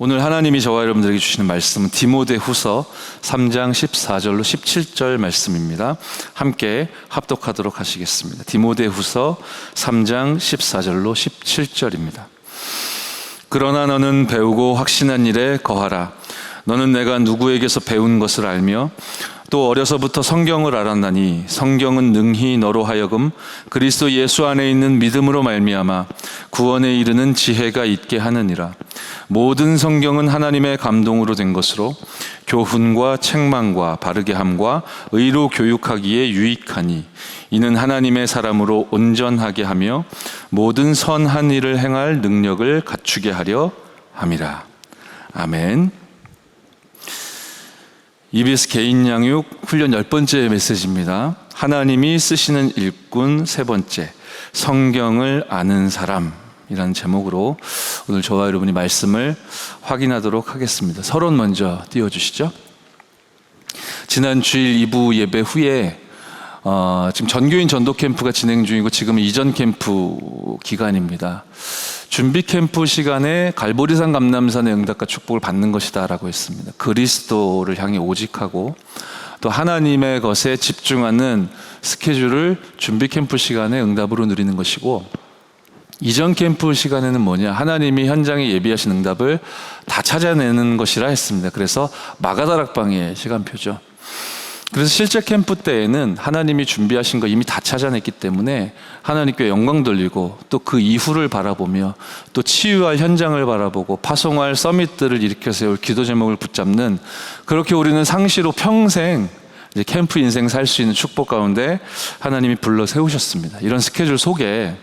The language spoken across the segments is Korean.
오늘 하나님이 저와 여러분들에게 주시는 말씀은 디모데후서 3장 14절로 17절 말씀입니다. 함께 합독하도록 하시겠습니다. 디모데후서 3장 14절로 17절입니다. 그러나 너는 배우고 확신한 일에 거하라. 너는 내가 누구에게서 배운 것을 알며 또 어려서부터 성경을 알았나니 성경은 능히 너로 하여금 그리스도 예수 안에 있는 믿음으로 말미암아 구원에 이르는 지혜가 있게 하느니라. 모든 성경은 하나님의 감동으로 된 것으로 교훈과 책망과 바르게 함과 의로 교육하기에 유익하니 이는 하나님의 사람으로 온전하게 하며 모든 선한 일을 행할 능력을 갖추게 하려 함이라. 아멘. EBS 개인 양육 훈련 10번째 메시지입니다. 하나님이 쓰시는 일꾼 3번째, 성경을 아는 사람이라는 제목으로 오늘 저와 여러분이 말씀을 확인하도록 하겠습니다. 서론 먼저 띄워주시죠. 지난 주일 2부 예배 후에 지금 전교인 전도 캠프가 진행 중이고 지금은 이전 캠프 기간입니다. 준비 캠프 시간에 갈보리산 감람산의 응답과 축복을 받는 것이다 라고 했습니다. 그리스도를 향해 오직하고 또 하나님의 것에 집중하는 스케줄을 준비 캠프 시간에 응답으로 누리는 것이고, 이전 캠프 시간에는 뭐냐, 하나님이 현장에 예비하신 응답을 다 찾아내는 것이라 했습니다. 그래서 마가다락방의 시간표죠. 그래서 실제 캠프 때에는 하나님이 준비하신 거 이미 다 찾아냈기 때문에 하나님께 영광 돌리고 또 그 이후를 바라보며 또 치유할 현장을 바라보고 파송할 서밋들을 일으켜 세울 기도 제목을 붙잡는, 그렇게 우리는 상시로 평생 이제 캠프 인생 살 수 있는 축복 가운데 하나님이 불러 세우셨습니다. 이런 스케줄 속에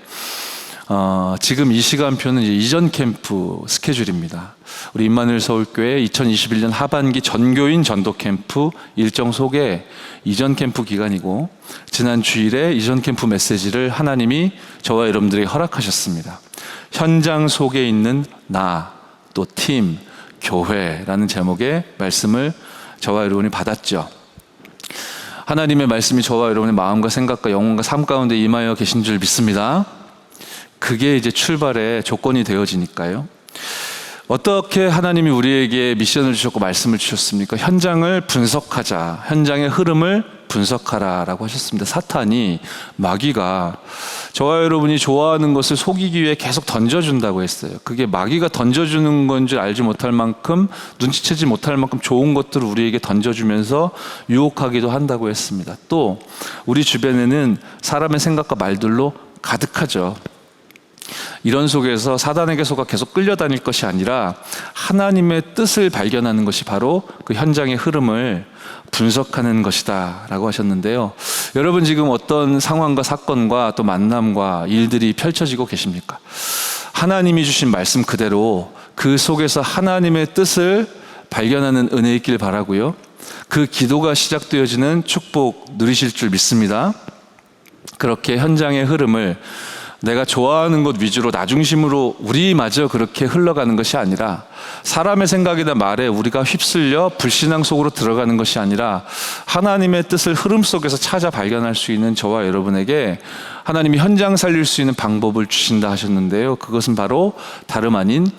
지금 이 시간표는 이제 이전 캠프 스케줄입니다. 우리 임마누엘 서울교회 2021년 하반기 전교인 전도 캠프 일정 속에 이전 캠프 기간이고, 지난 주일에 이전 캠프 메시지를 하나님이 저와 여러분들에게 허락하셨습니다. 현장 속에 있는 나, 또 팀, 교회라는 제목의 말씀을 저와 여러분이 받았죠. 하나님의 말씀이 저와 여러분의 마음과 생각과 영혼과 삶 가운데 임하여 계신 줄 믿습니다. 그게 이제 출발의 조건이 되어지니까요. 어떻게 하나님이 우리에게 미션을 주셨고 말씀을 주셨습니까? 현장을 분석하자, 현장의 흐름을 분석하라라고 하셨습니다. 사탄이, 마귀가 저와 여러분이 좋아하는 것을 속이기 위해 계속 던져준다고 했어요. 그게 마귀가 던져주는 건 줄 알지 못할 만큼, 눈치채지 못할 만큼 좋은 것들을 우리에게 던져주면서 유혹하기도 한다고 했습니다. 또 우리 주변에는 사람의 생각과 말들로 가득하죠. 이런 속에서 사단에게 속아 계속 끌려다닐 것이 아니라 하나님의 뜻을 발견하는 것이 바로 그 현장의 흐름을 분석하는 것이다 라고 하셨는데요. 여러분 지금 어떤 상황과 사건과 또 만남과 일들이 펼쳐지고 계십니까? 하나님이 주신 말씀 그대로 그 속에서 하나님의 뜻을 발견하는 은혜 있길 바라고요. 그 기도가 시작되어지는 축복 누리실 줄 믿습니다. 그렇게 현장의 흐름을 내가 좋아하는 것 위주로 나 중심으로 우리마저 그렇게 흘러가는 것이 아니라, 사람의 생각이나 말에 우리가 휩쓸려 불신앙 속으로 들어가는 것이 아니라 하나님의 뜻을 흐름 속에서 찾아 발견할 수 있는 저와 여러분에게 하나님이 현장 살릴 수 있는 방법을 주신다 하셨는데요. 그것은 바로 다름 아닌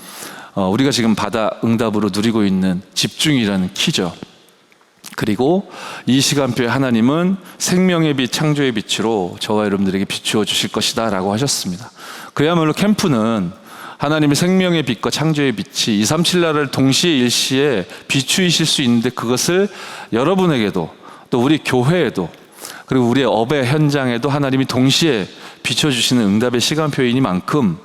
우리가 지금 받아 응답으로 누리고 있는 집중이라는 키죠. 그리고 이 시간표에 하나님은 생명의 빛, 창조의 빛으로 저와 여러분들에게 비추어 주실 것이다 라고 하셨습니다. 그야말로 캠프는 하나님의 생명의 빛과 창조의 빛이 237 나라를 동시에 일시에 비추이실 수 있는데, 그것을 여러분에게도 또 우리 교회에도 그리고 우리의 업의 현장에도 하나님이 동시에 비춰주시는 응답의 시간표이니만큼,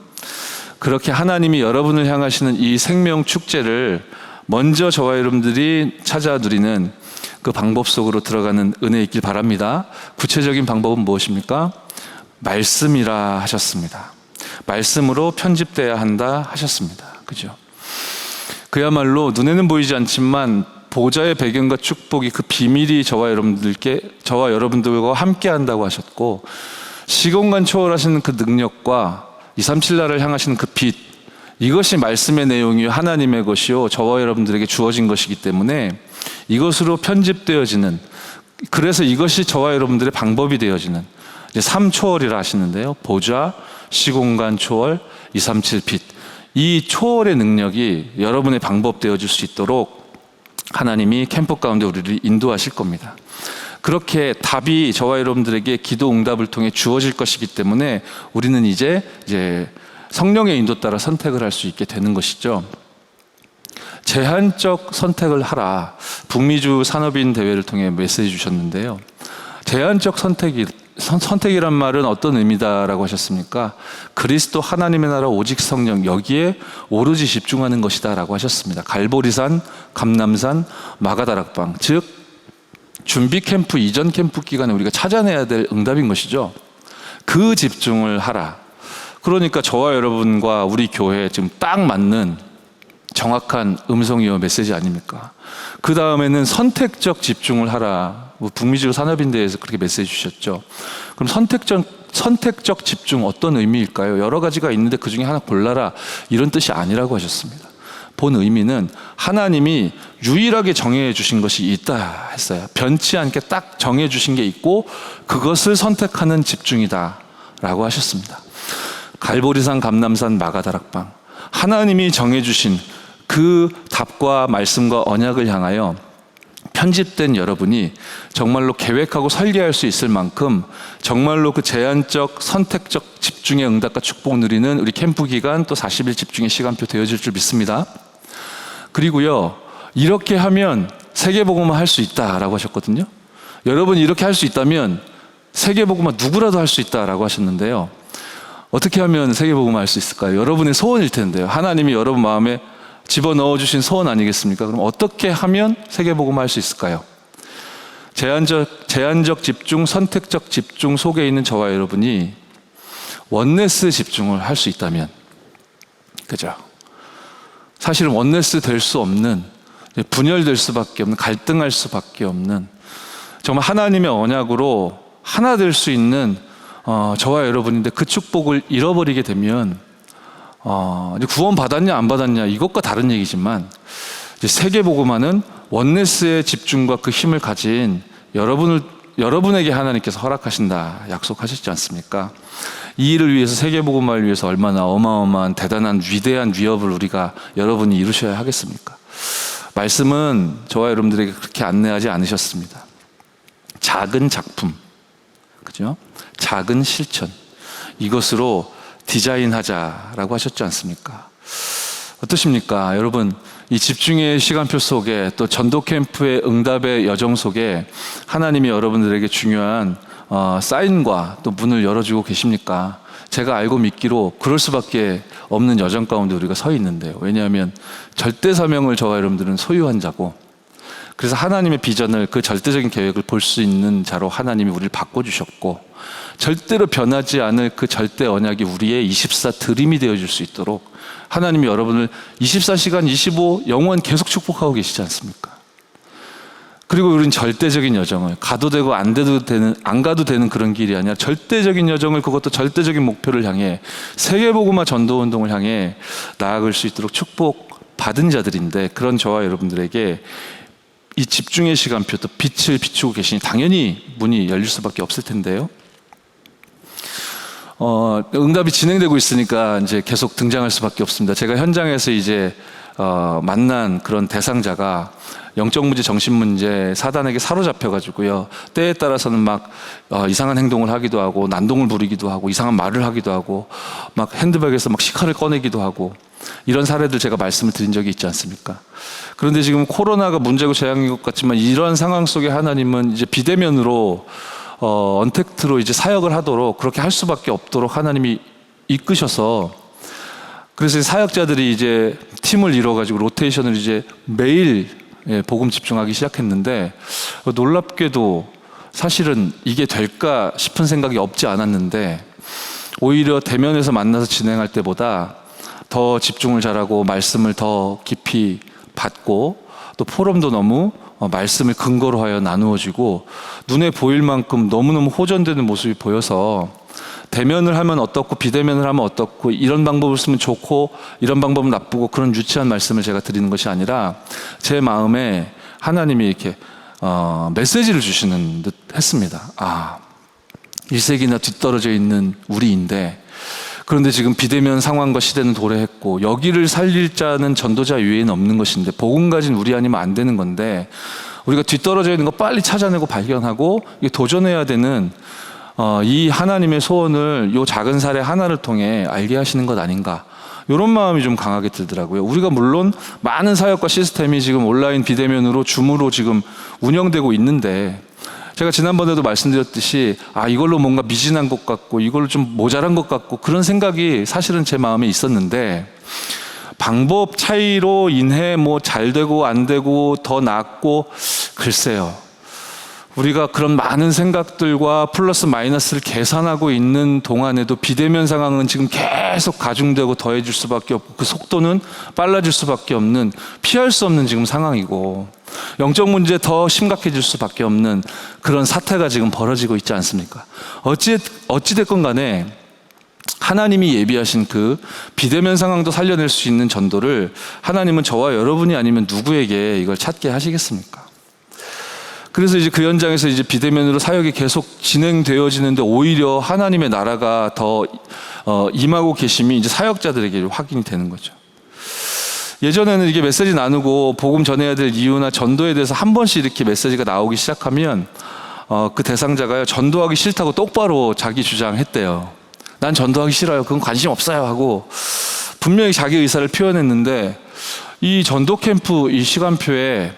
그렇게 하나님이 여러분을 향하시는 이 생명 축제를 먼저 저와 여러분들이 찾아 누리는 그 방법 속으로 들어가는 은혜 있길 바랍니다. 구체적인 방법은 무엇입니까? 말씀이라 하셨습니다. 말씀으로 편집돼야 한다 하셨습니다. 그죠? 그야말로 눈에는 보이지 않지만 보좌의 배경과 축복이, 그 비밀이 저와 여러분들과 함께 한다고 하셨고, 시공간 초월하시는 그 능력과 237 나라를 향하시는 그 빛, 이것이 말씀의 내용이요 하나님의 것이요 저와 여러분들에게 주어진 것이기 때문에 이것으로 편집되어지는, 그래서 이것이 저와 여러분들의 방법이 되어지는 이제 3초월이라 하시는데요. 보좌, 시공간 초월, 237 빛, 이 초월의 능력이 여러분의 방법 되어줄 수 있도록 하나님이 캠프 가운데 우리를 인도하실 겁니다. 그렇게 답이 저와 여러분들에게 기도 응답을 통해 주어질 것이기 때문에 우리는 이제 성령의 인도 따라 선택을 할 수 있게 되는 것이죠. 제한적 선택을 하라. 북미주 산업인 대회를 통해 메시지 주셨는데요. 제한적 선택이란 말은 어떤 의미다라고 하셨습니까? 그리스도 하나님의 나라 오직 성령 여기에 오로지 집중하는 것이다 라고 하셨습니다. 갈보리산, 감람산, 마가다락방, 즉 준비 캠프 이전 캠프 기간에 우리가 찾아내야 될 응답인 것이죠. 그 집중을 하라. 그러니까 저와 여러분과 우리 교회에 지금 딱 맞는 정확한 음성이어 메시지 아닙니까? 그 다음에는 선택적 집중을 하라. 북미주 산업인대에서 그렇게 메시지 주셨죠. 그럼 선택적 집중 어떤 의미일까요? 여러 가지가 있는데 그 중에 하나 골라라. 이런 뜻이 아니라고 하셨습니다. 본 의미는 하나님이 유일하게 정해 주신 것이 있다 했어요. 변치 않게 딱 정해 주신 게 있고 그것을 선택하는 집중이다 라고 하셨습니다. 갈보리산, 감람산, 마가다락방, 하나님이 정해 주신 그 답과 말씀과 언약을 향하여 편집된 여러분이 정말로 계획하고 설계할 수 있을 만큼 정말로 그 제한적 선택적 집중의 응답과 축복 누리는 우리 캠프 기간 또 40일 집중의 시간표 되어질 줄 믿습니다. 그리고요, 이렇게 하면 세계복음화 할 수 있다라고 하셨거든요. 여러분이 이렇게 할 수 있다면 세계복음화 누구라도 할 수 있다라고 하셨는데요. 어떻게 하면 세계복음화 할 수 있을까요? 여러분의 소원일 텐데요. 하나님이 여러분 마음에 집어넣어 주신 소원 아니겠습니까? 그럼 어떻게 하면 세계복음화 할 수 있을까요? 제한적 집중, 선택적 집중 속에 있는 저와 여러분이 원네스 집중을 할 수 있다면, 그죠? 사실은 원네스 될 수 없는, 분열될 수밖에 없는, 갈등할 수밖에 없는, 정말 하나님의 언약으로 하나 될 수 있는 저와 여러분인데 그 축복을 잃어버리게 되면 이제 구원 받았냐 안 받았냐 이것과 다른 얘기지만 이제 세계복음화는 원네스의 집중과 그 힘을 가진 여러분에게 하나님께서 허락하신다 약속하셨지 않습니까? 이 일을 위해서 세계복음화를 위해서 얼마나 어마어마한 대단한 위대한 위협을 우리가 여러분이 이루셔야 하겠습니까? 말씀은 저와 여러분들에게 그렇게 안내하지 않으셨습니다. 작은 작품, 그죠? 작은 실천, 이것으로 디자인하자라고 하셨지 않습니까? 어떠십니까? 여러분, 이 집중의 시간표 속에 또 전도 캠프의 응답의 여정 속에 하나님이 여러분들에게 중요한 사인과 또 문을 열어주고 계십니까? 제가 알고 믿기로 그럴 수밖에 없는 여정 가운데 우리가 서 있는데요. 왜냐하면 절대 사명을 저와 여러분들은 소유한 자고, 그래서 하나님의 비전을, 그 절대적인 계획을 볼 수 있는 자로 하나님이 우리를 바꿔주셨고, 절대로 변하지 않을 그 절대 언약이 우리의 24 드림이 되어줄 수 있도록 하나님이 여러분을 24시간 25 영원 계속 축복하고 계시지 않습니까? 그리고 우리는 절대적인 여정을 가도 되고 안 가도 되는 그런 길이 아니라 절대적인 여정을, 그것도 절대적인 목표를 향해 세계복음화 전도운동을 향해 나아갈 수 있도록 축복 받은 자들인데, 그런 저와 여러분들에게 이 집중의 시간표, 또 빛을 비추고 계시니 당연히 문이 열릴 수밖에 없을 텐데요. 응답이 진행되고 있으니까 이제 계속 등장할 수밖에 없습니다. 제가 현장에서 이제 만난 그런 대상자가 영적 문제, 정신 문제, 사단에게 사로잡혀가지고요. 때에 따라서는 막 이상한 행동을 하기도 하고, 난동을 부리기도 하고, 이상한 말을 하기도 하고, 막 핸드백에서 막 시카를 꺼내기도 하고, 이런 사례들 제가 말씀을 드린 적이 있지 않습니까? 그런데 지금 코로나가 문제고 재앙인 것 같지만 이런 상황 속에 하나님은 이제 비대면으로 언택트로 이제 사역을 하도록, 그렇게 할 수밖에 없도록 하나님이 이끄셔서, 그래서 사역자들이 이제 팀을 이뤄가지고 로테이션을 이제 매일 복음 집중하기 시작했는데, 놀랍게도 사실은 이게 될까 싶은 생각이 없지 않았는데, 오히려 대면에서 만나서 진행할 때보다 더 집중을 잘하고 말씀을 더 깊이 받고, 또 포럼도 너무 말씀을 근거로 하여 나누어지고 눈에 보일 만큼 너무너무 호전되는 모습이 보여서, 대면을 하면 어떻고 비대면을 하면 어떻고, 이런 방법을 쓰면 좋고 이런 방법은 나쁘고, 그런 유치한 말씀을 제가 드리는 것이 아니라 제 마음에 하나님이 이렇게 메시지를 주시는 듯 했습니다. 1세기나 뒤떨어져 있는 우리인데 그런데 지금 비대면 상황과 시대는 도래했고 여기를 살릴 자는 전도자 외에는 없는 것인데 복음 가진 우리 아니면 안 되는 건데 우리가 뒤떨어져 있는 거 빨리 찾아내고 발견하고 도전해야 되는 이 하나님의 소원을 이 작은 사례 하나를 통해 알게 하시는 것 아닌가, 이런 마음이 좀 강하게 들더라고요. 우리가 물론 많은 사역과 시스템이 지금 온라인 비대면으로 줌으로 지금 운영되고 있는데 제가 지난번에도 말씀드렸듯이 이걸로 뭔가 미진한 것 같고 이걸로 좀 모자란 것 같고 그런 생각이 사실은 제 마음에 있었는데 방법 차이로 인해 뭐 잘 되고 안 되고 더 낫고, 글쎄요, 우리가 그런 많은 생각들과 플러스 마이너스를 계산하고 있는 동안에도 비대면 상황은 지금 계속 가중되고 더해질 수밖에 없고 그 속도는 빨라질 수밖에 없는, 피할 수 없는 지금 상황이고 영적 문제 더 심각해질 수밖에 없는 그런 사태가 지금 벌어지고 있지 않습니까? 어찌됐건 간에 하나님이 예비하신 그 비대면 상황도 살려낼 수 있는 전도를 하나님은 저와 여러분이 아니면 누구에게 이걸 찾게 하시겠습니까? 그래서 이제 그 현장에서 이제 비대면으로 사역이 계속 진행되어지는데 오히려 하나님의 나라가 더 임하고 계심이 이제 사역자들에게 확인이 되는 거죠. 예전에는 이게 메시지 나누고 복음 전해야 될 이유나 전도에 대해서 한 번씩 이렇게 메시지가 나오기 시작하면 그 대상자가요, 전도하기 싫다고 똑바로 자기 주장했대요. 난 전도하기 싫어요, 그건 관심 없어요 하고 분명히 자기 의사를 표현했는데 이 전도 캠프 이 시간표에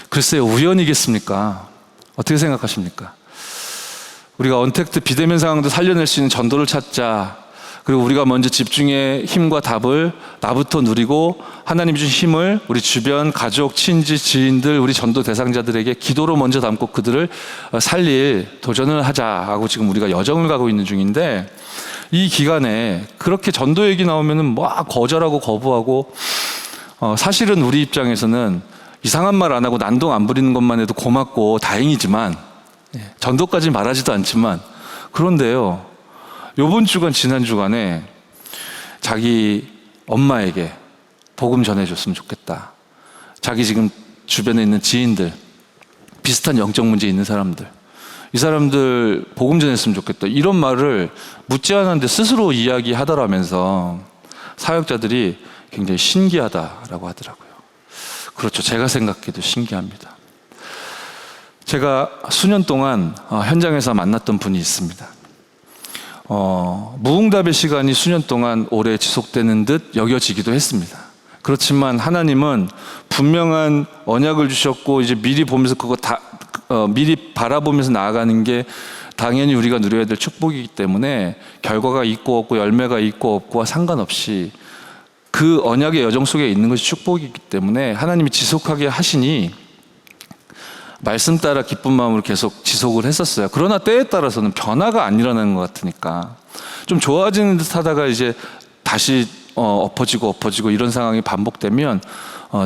글쎄요, 우연이겠습니까? 어떻게 생각하십니까? 우리가 언택트 비대면 상황도 살려낼 수 있는 전도를 찾자, 그리고 우리가 먼저 집중의 힘과 답을 나부터 누리고 하나님이 주신 힘을 우리 주변 가족, 친지, 지인들, 우리 전도 대상자들에게 기도로 먼저 담고 그들을 살릴 도전을 하자 하고 지금 우리가 여정을 가고 있는 중인데, 이 기간에 그렇게 전도 얘기 나오면은 막 거절하고 거부하고 사실은 우리 입장에서는 이상한 말 안 하고 난동 안 부리는 것만 해도 고맙고 다행이지만, 전도까지 말하지도 않지만, 그런데요, 요번 주간 지난 주간에 자기 엄마에게 복음 전해줬으면 좋겠다, 자기 지금 주변에 있는 지인들, 비슷한 영적 문제 있는 사람들, 이 사람들 복음 전했으면 좋겠다, 이런 말을 묻지 않았는데 스스로 이야기하더라면서 사역자들이 굉장히 신기하다라고 하더라고요. 그렇죠, 제가 생각해도 신기합니다. 제가 수년 동안 현장에서 만났던 분이 있습니다. 무응답의 시간이 수년 동안 오래 지속되는 듯 여겨지기도 했습니다. 그렇지만 하나님은 분명한 언약을 주셨고 이제 미리 보면서 그거 미리 바라보면서 나아가는 게 당연히 우리가 누려야 될 축복이기 때문에 결과가 있고 없고 열매가 있고 없고와 상관없이 그 언약의 여정 속에 있는 것이 축복이기 때문에 하나님이 지속하게 하시니 말씀 따라 기쁜 마음으로 계속 지속을 했었어요. 그러나 때에 따라서는 변화가 안 일어나는 것 같으니까 좀 좋아지는 듯 하다가 이제 다시 엎어지고 이런 상황이 반복되면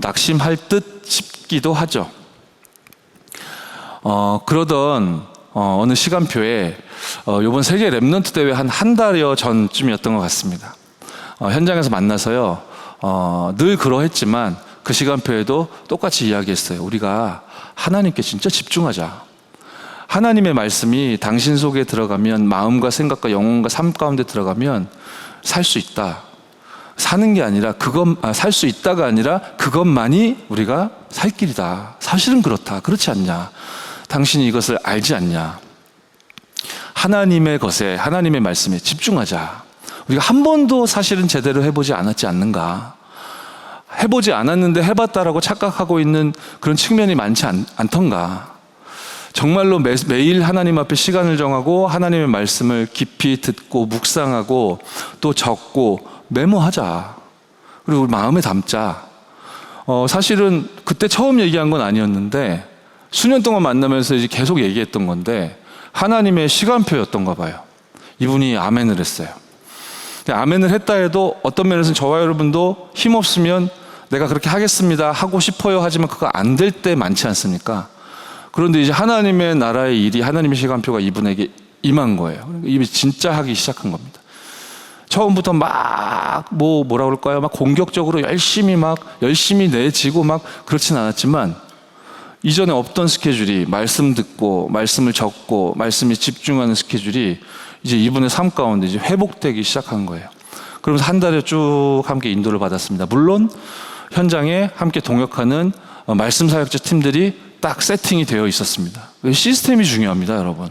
낙심할 듯 싶기도 하죠. 그러던 어느 시간표에 이번 세계 랩넌트 대회 한 달여 전쯤이었던 것 같습니다. 현장에서 만나서요, 늘 그러했지만 그 시간표에도 똑같이 이야기했어요. 우리가 하나님께 진짜 집중하자. 하나님의 말씀이 당신 속에 들어가면, 마음과 생각과 영혼과 삶 가운데 들어가면 살 수 있다. 사는 게 아니라 살 수 있다가 아니라 그것만이 우리가 살 길이다. 사실은 그렇다. 그렇지 않냐? 당신이 이것을 알지 않냐? 하나님의 것에, 하나님의 말씀에 집중하자. 우리가 한 번도 사실은 제대로 해보지 않았지 않는가? 해보지 않았는데 해봤다라고 착각하고 있는 그런 측면이 많지 않던가? 정말로 매일 하나님 앞에 시간을 정하고 하나님의 말씀을 깊이 듣고 묵상하고 또 적고 메모하자. 그리고 우리 마음에 담자. 사실은 그때 처음 얘기한 건 아니었는데 수년 동안 만나면서 이제 계속 얘기했던 건데 하나님의 시간표였던가 봐요. 이분이 아멘을 했어요. 아멘을 했다 해도 어떤 면에서는 저와 여러분도 힘없으면 내가 그렇게 하겠습니다 하고 싶어요 하지만 그거 안 될 때 많지 않습니까? 그런데 이제 하나님의 나라의 일이, 하나님의 시간표가 이분에게 임한 거예요. 이분이 진짜 하기 시작한 겁니다. 처음부터 뭐라 그럴까요? 막 공격적으로 열심히 내지고 그렇진 않았지만 이전에 없던 스케줄이, 말씀 듣고 말씀을 적고 말씀에 집중하는 스케줄이 이제 이분의 삶 가운데 이제 회복되기 시작한 거예요. 그러면서 한 달에 쭉 함께 인도를 받았습니다. 물론 현장에 함께 동역하는 말씀 사역자 팀들이 딱 세팅이 되어 있었습니다. 시스템이 중요합니다, 여러분.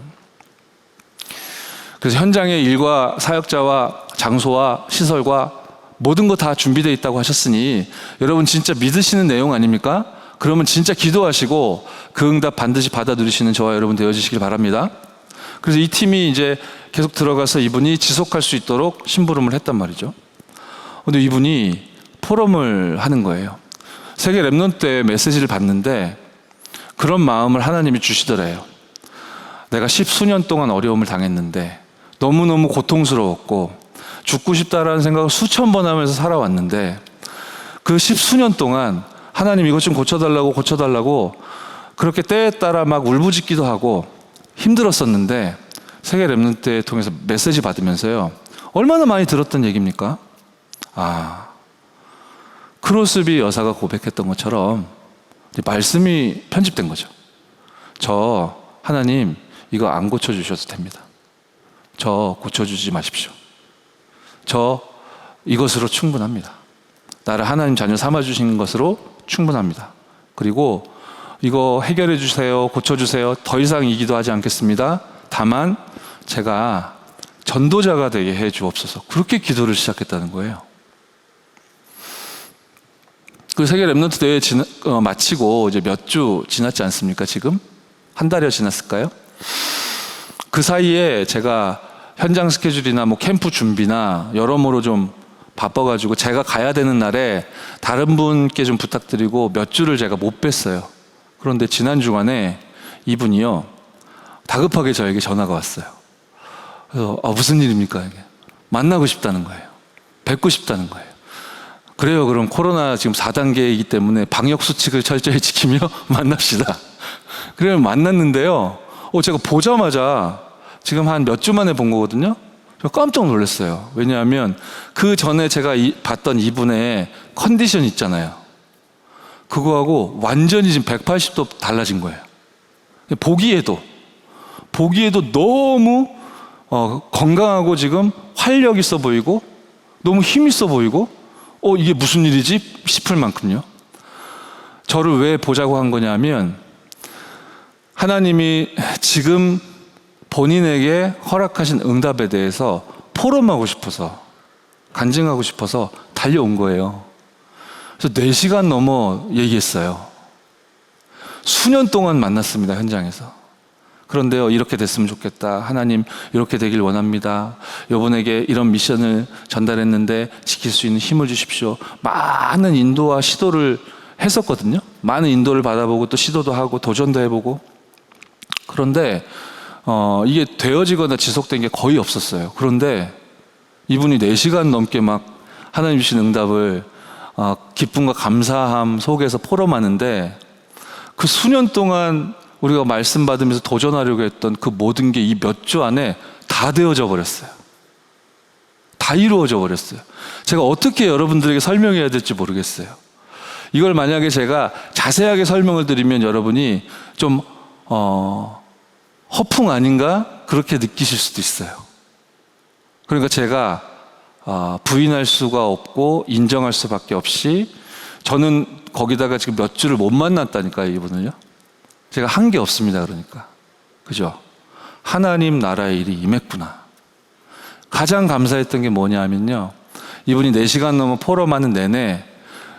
그래서 현장의 일과 사역자와 장소와 시설과 모든 거 다 준비되어 있다고 하셨으니 여러분 진짜 믿으시는 내용 아닙니까? 그러면 진짜 기도하시고 그 응답 반드시 받아 누리시는 저와 여러분 되어주시길 바랍니다. 그래서 이 팀이 이제 계속 들어가서 이분이 지속할 수 있도록 심부름을 했단 말이죠. 근데 이분이 포럼을 하는 거예요. 세계 랩넌트 메시지를 받는데 그런 마음을 하나님이 주시더래요. 내가 10수년 동안 어려움을 당했는데 너무너무 고통스러웠고 죽고 싶다라는 생각을 수천 번 하면서 살아왔는데 그 10수년 동안 하나님 이것 좀 고쳐달라고 그렇게 때에 따라 막 울부짖기도 하고 힘들었었는데 세계 랩넌트 통해서 메시지 받으면서요. 얼마나 많이 들었던 얘기입니까? 크로스비 여사가 고백했던 것처럼 말씀이 편집된 거죠. 저 하나님 이거 안 고쳐주셔도 됩니다. 저 고쳐주지 마십시오. 저 이것으로 충분합니다. 나를 하나님 자녀 삼아주신 것으로 충분합니다. 그리고 이거 해결해 주세요. 고쳐주세요. 더 이상 이 기도하지 않겠습니다. 다만 제가 전도자가 되게 해 주옵소서. 그렇게 기도를 시작했다는 거예요. 그 세계 랩넌트 대회 마치고 이제 몇 주 지났지 않습니까? 지금 한 달여 지났을까요? 그 사이에 제가 현장 스케줄이나 뭐 캠프 준비나 여러모로 좀 바빠가지고 제가 가야 되는 날에 다른 분께 좀 부탁드리고 몇 주를 제가 못 뵀어요. 그런데 지난 주간에 이분이요 다급하게 저에게 전화가 왔어요. 그래서 무슨 일입니까? 이게 만나고 싶다는 거예요. 뵙고 싶다는 거예요. 그래요. 그럼 코로나 지금 4단계이기 때문에 방역 수칙을 철저히 지키며 만납시다. 그래서 만났는데요. 제가 보자마자 지금 한 몇 주 만에 본 거거든요. 저 깜짝 놀랐어요. 왜냐하면 그 전에 제가 봤던 이분의 컨디션 있잖아요. 그거하고 완전히 지금 180도 달라진 거예요. 보기에도 너무 건강하고 지금 활력 있어 보이고 너무 힘 있어 보이고 이게 무슨 일이지 싶을 만큼요. 저를 왜 보자고 한 거냐면 하나님이 지금 본인에게 허락하신 응답에 대해서 포럼하고 싶어서 간증하고 싶어서 달려온 거예요. 그래서 4시간 넘어 얘기했어요. 수년 동안 만났습니다. 현장에서. 그런데요, 이렇게 됐으면 좋겠다. 하나님 이렇게 되길 원합니다. 여러분에게 이런 미션을 전달했는데 지킬 수 있는 힘을 주십시오. 많은 인도와 시도를 했었거든요. 많은 인도를 받아보고 또 시도도 하고 도전도 해보고. 그런데 이게 되어지거나 지속된 게 거의 없었어요. 그런데 이분이 4시간 넘게 막 하나님 주신 응답을 기쁨과 감사함 속에서 포럼하는데 그 수년 동안 우리가 말씀 받으면서 도전하려고 했던 그 모든 게 이 몇 주 안에 다 되어져 버렸어요. 다 이루어져 버렸어요. 제가 어떻게 여러분들에게 설명해야 될지 모르겠어요. 이걸 만약에 제가 자세하게 설명을 드리면 여러분이 좀 허풍 아닌가? 그렇게 느끼실 수도 있어요. 그러니까 제가 부인할 수가 없고 인정할 수밖에 없이 저는 거기다가 지금 몇 주를 못 만났다니까요, 이분을요. 제가 한 게 없습니다. 그러니까. 그죠? 하나님 나라의 일이 임했구나. 가장 감사했던 게 뭐냐 하면요. 이분이 4시간 넘어 포럼하는 내내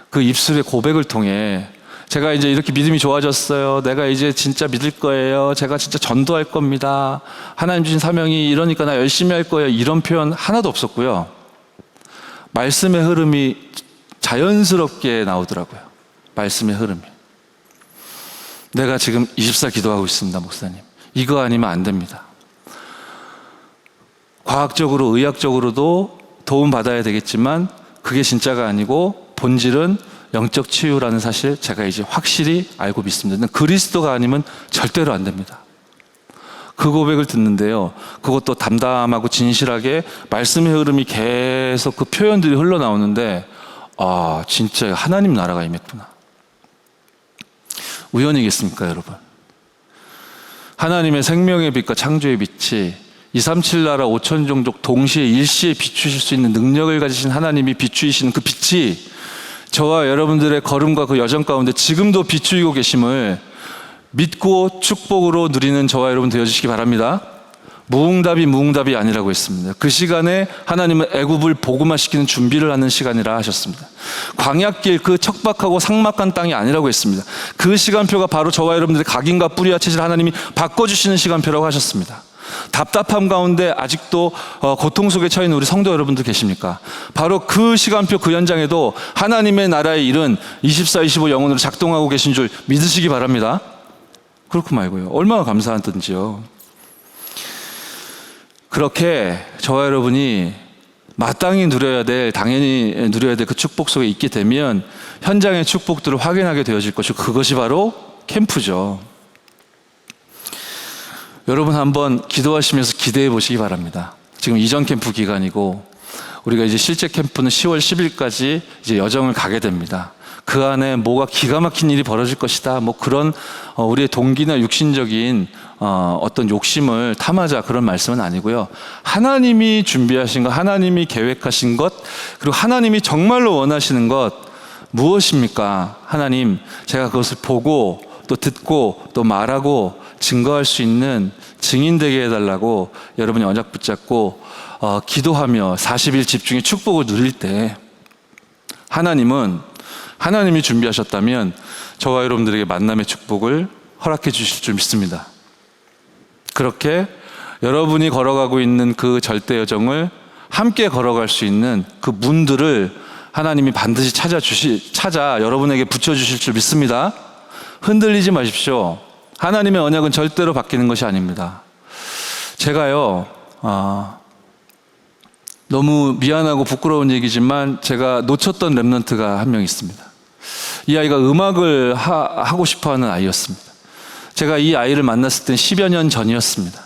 그 입술의 고백을 통해 제가 이제 이렇게 믿음이 좋아졌어요. 내가 이제 진짜 믿을 거예요. 제가 진짜 전도할 겁니다. 하나님 주신 사명이 이러니까 나 열심히 할 거예요. 이런 표현 하나도 없었고요. 말씀의 흐름이 자연스럽게 나오더라고요. 말씀의 흐름이. 내가 지금 24 기도하고 있습니다, 목사님. 이거 아니면 안 됩니다. 과학적으로, 의학적으로도 도움받아야 되겠지만 그게 진짜가 아니고 본질은 영적 치유라는 사실 제가 이제 확실히 알고 믿습니다. 그리스도가 아니면 절대로 안 됩니다. 그 고백을 듣는데요. 그것도 담담하고 진실하게 말씀의 흐름이 계속 그 표현들이 흘러나오는데 진짜 하나님 나라가 임했구나. 우연이겠습니까, 여러분? 하나님의 생명의 빛과 창조의 빛이 237 나라 5천 종족 동시에 일시에 비추실 수 있는 능력을 가지신 하나님이 비추이시는 그 빛이 저와 여러분들의 걸음과 그 여정 가운데 지금도 비추이고 계심을 믿고 축복으로 누리는 저와 여러분 되어주시기 바랍니다. 무응답이 아니라고 했습니다. 그 시간에 하나님은 애굽을 복음화시키는 준비를 하는 시간이라 하셨습니다. 광야길 그 척박하고 삭막한 땅이 아니라고 했습니다. 그 시간표가 바로 저와 여러분들의 각인과 뿌리와 체질 하나님이 바꿔주시는 시간표라고 하셨습니다. 답답함 가운데 아직도 고통 속에 처해 있는 우리 성도 여러분들 계십니까? 바로 그 시간표 그 현장에도 하나님의 나라의 일은 24, 25 영혼으로 작동하고 계신 줄 믿으시기 바랍니다. 그렇고 말고요. 얼마나 감사한 뜻인지요. 그렇게 저와 여러분이 마땅히 당연히 누려야 될 그 축복 속에 있게 되면 현장의 축복들을 확인하게 되어질 것이고 그것이 바로 캠프죠. 여러분 한번 기도하시면서 기대해 보시기 바랍니다. 지금 이전 캠프 기간이고 우리가 이제 실제 캠프는 10월 10일까지 이제 여정을 가게 됩니다. 그 안에 뭐가 기가 막힌 일이 벌어질 것이다. 뭐 그런 우리의 동기나 육신적인 어떤 욕심을 탐하자 그런 말씀은 아니고요. 하나님이 준비하신 것, 하나님이 계획하신 것, 그리고 하나님이 정말로 원하시는 것 무엇입니까? 하나님, 제가 그것을 보고 또 듣고 또 말하고 증거할 수 있는 증인 되게 해달라고 여러분이 언약 붙잡고 기도하며 40일 집중의 축복을 누릴 때 하나님이 준비하셨다면 저와 여러분들에게 만남의 축복을 허락해 주실 줄 믿습니다. 그렇게 여러분이 걸어가고 있는 그 절대 여정을 함께 걸어갈 수 있는 그 문들을 하나님이 반드시 찾아 여러분에게 붙여주실 줄 믿습니다. 흔들리지 마십시오. 하나님의 언약은 절대로 바뀌는 것이 아닙니다. 제가요, 너무 미안하고 부끄러운 얘기지만 제가 놓쳤던 랩런트가 한 명 있습니다. 이 아이가 음악을 하고 싶어하는 아이였습니다. 제가 이 아이를 만났을 땐 10여 년 전이었습니다.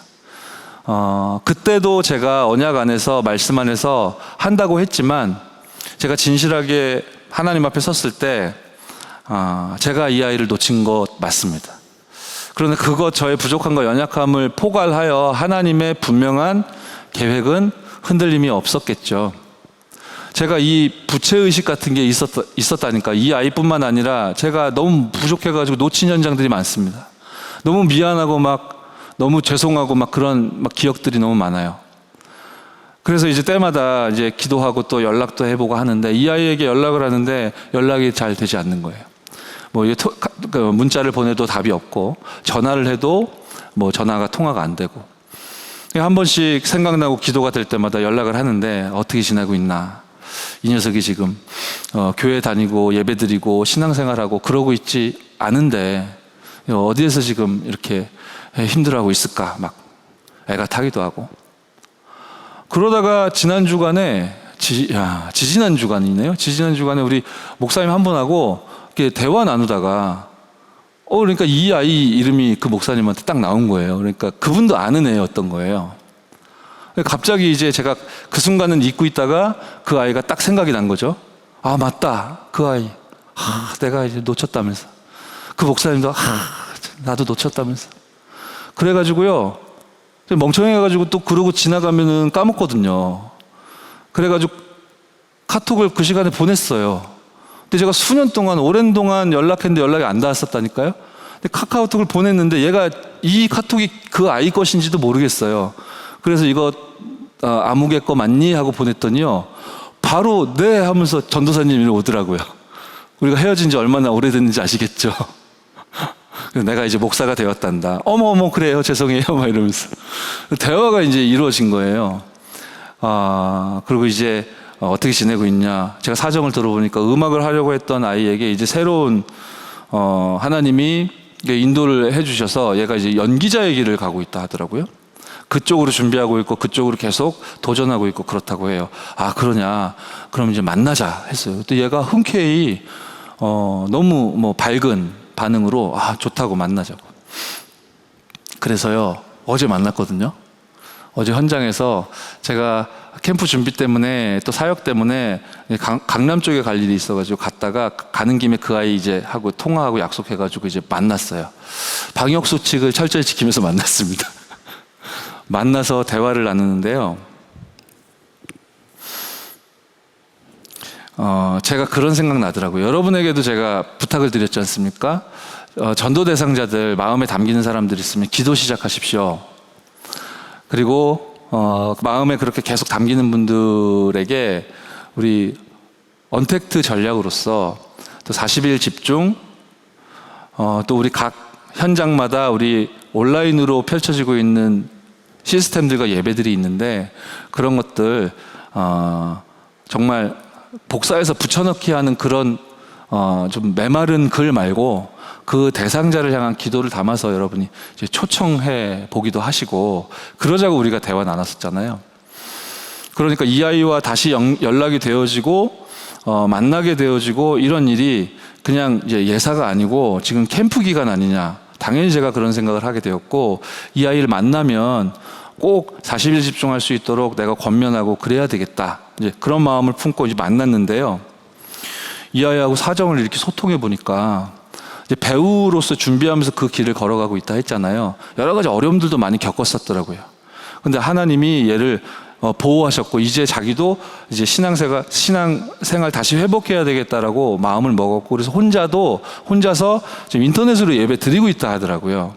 그때도 제가 언약 안에서 말씀 안에서 한다고 했지만 제가 진실하게 하나님 앞에 섰을 때 제가 이 아이를 놓친 것 맞습니다. 그런데 저의 부족함과 연약함을 포괄하여 하나님의 분명한 계획은 흔들림이 없었겠죠. 제가 이 부채의식 같은 게 있었다니까. 이 아이뿐만 아니라 제가 너무 부족해가지고 놓친 현장들이 많습니다. 너무 미안하고 너무 죄송하고 그런 기억들이 너무 많아요. 그래서 이제 때마다 이제 기도하고 또 연락도 해보고 하는데 이 아이에게 연락을 하는데 연락이 잘 되지 않는 거예요. 문자를 보내도 답이 없고 전화를 해도 전화가 통화가 안 되고 한 번씩 생각나고 기도가 될 때마다 연락을 하는데 어떻게 지내고 있나. 이 녀석이 지금 교회 다니고 예배드리고 신앙생활하고 그러고 있지 않은데 어디에서 지금 이렇게 힘들어하고 있을까 애가 타기도 하고 그러다가 지난 주간에 지지난 주간이네요. 지지난 주간에 우리 목사님 한 분하고 이렇게 대화 나누다가 그러니까 이 아이 이름이 그 목사님한테 딱 나온 거예요. 그러니까 그분도 아는 애였던 거예요. 갑자기 이제 제가 그 순간은 잊고 있다가 그 아이가 딱 생각이 난 거죠. 맞다. 그 아이. 내가 이제 놓쳤다면서. 그 목사님도 나도 놓쳤다면서. 그래가지고요. 멍청해가지고 또 그러고 지나가면은 까먹거든요. 그래가지고 카톡을 그 시간에 보냈어요. 근데 제가 수년 동안, 오랜 동안 연락했는데 연락이 안 닿았었다니까요. 근데 카카오톡을 보냈는데 얘가 이 카톡이 그 아이 것인지도 모르겠어요. 그래서 이거 아무개 거 맞니? 하고 보냈더니요. 바로 네 하면서 전도사님이 오더라고요. 우리가 헤어진 지 얼마나 오래됐는지 아시겠죠? 내가 이제 목사가 되었단다. 어머 그래요. 죄송해요. 이러면서. 대화가 이제 이루어진 거예요. 그리고 이제 어떻게 지내고 있냐. 제가 사정을 들어보니까 음악을 하려고 했던 아이에게 이제 새로운 하나님이 인도를 해주셔서 얘가 이제 연기자의 길을 가고 있다 하더라고요. 그쪽으로 준비하고 있고 그쪽으로 계속 도전하고 있고 그렇다고 해요. 그러냐. 그럼 이제 만나자 했어요. 그때 얘가 흔쾌히 너무 밝은 반응으로 좋다고 만나자고. 그래서요 어제 만났거든요. 어제 현장에서 제가 캠프 준비 때문에 또 사역 때문에 강남 쪽에 갈 일이 있어가지고 갔다가 가는 김에 그 아이 이제 하고 통화하고 약속해가지고 이제 만났어요. 방역 수칙을 철저히 지키면서 만났습니다. 만나서 대화를 나누는데요. 제가 그런 생각 나더라고요. 여러분에게도 제가 부탁을 드렸지 않습니까? 전도 대상자들, 마음에 담기는 사람들 있으면 기도 시작하십시오. 그리고 마음에 그렇게 계속 담기는 분들에게 우리 언택트 전략으로서 또 40일 집중, 또 우리 각 현장마다 우리 온라인으로 펼쳐지고 있는 시스템들과 예배들이 있는데, 그런 것들 정말 복사해서 붙여넣기 하는 그런 좀 메마른 글 말고 그 대상자를 향한 기도를 담아서 여러분이 이제 초청해 보기도 하시고, 그러자고 우리가 대화 나눴었잖아요. 그러니까 이 아이와 다시 연락이 되어지고 만나게 되어지고, 이런 일이 그냥 이제 예사가 아니고 지금 캠프 기간 아니냐, 당연히 제가 그런 생각을 하게 되었고, 이 아이를 만나면 꼭 40일 집중할 수 있도록 내가 권면하고 그래야 되겠다, 이제 그런 마음을 품고 이제 만났는데요. 이 아이하고 사정을 이렇게 소통해 보니까, 이제 배우로서 준비하면서 그 길을 걸어가고 있다 했잖아요. 여러 가지 어려움들도 많이 겪었었더라고요. 근데 하나님이 얘를 보호하셨고, 이제 자기도 이제 신앙생활 다시 회복해야 되겠다라고 마음을 먹었고, 그래서 혼자서 지금 인터넷으로 예배 드리고 있다 하더라고요.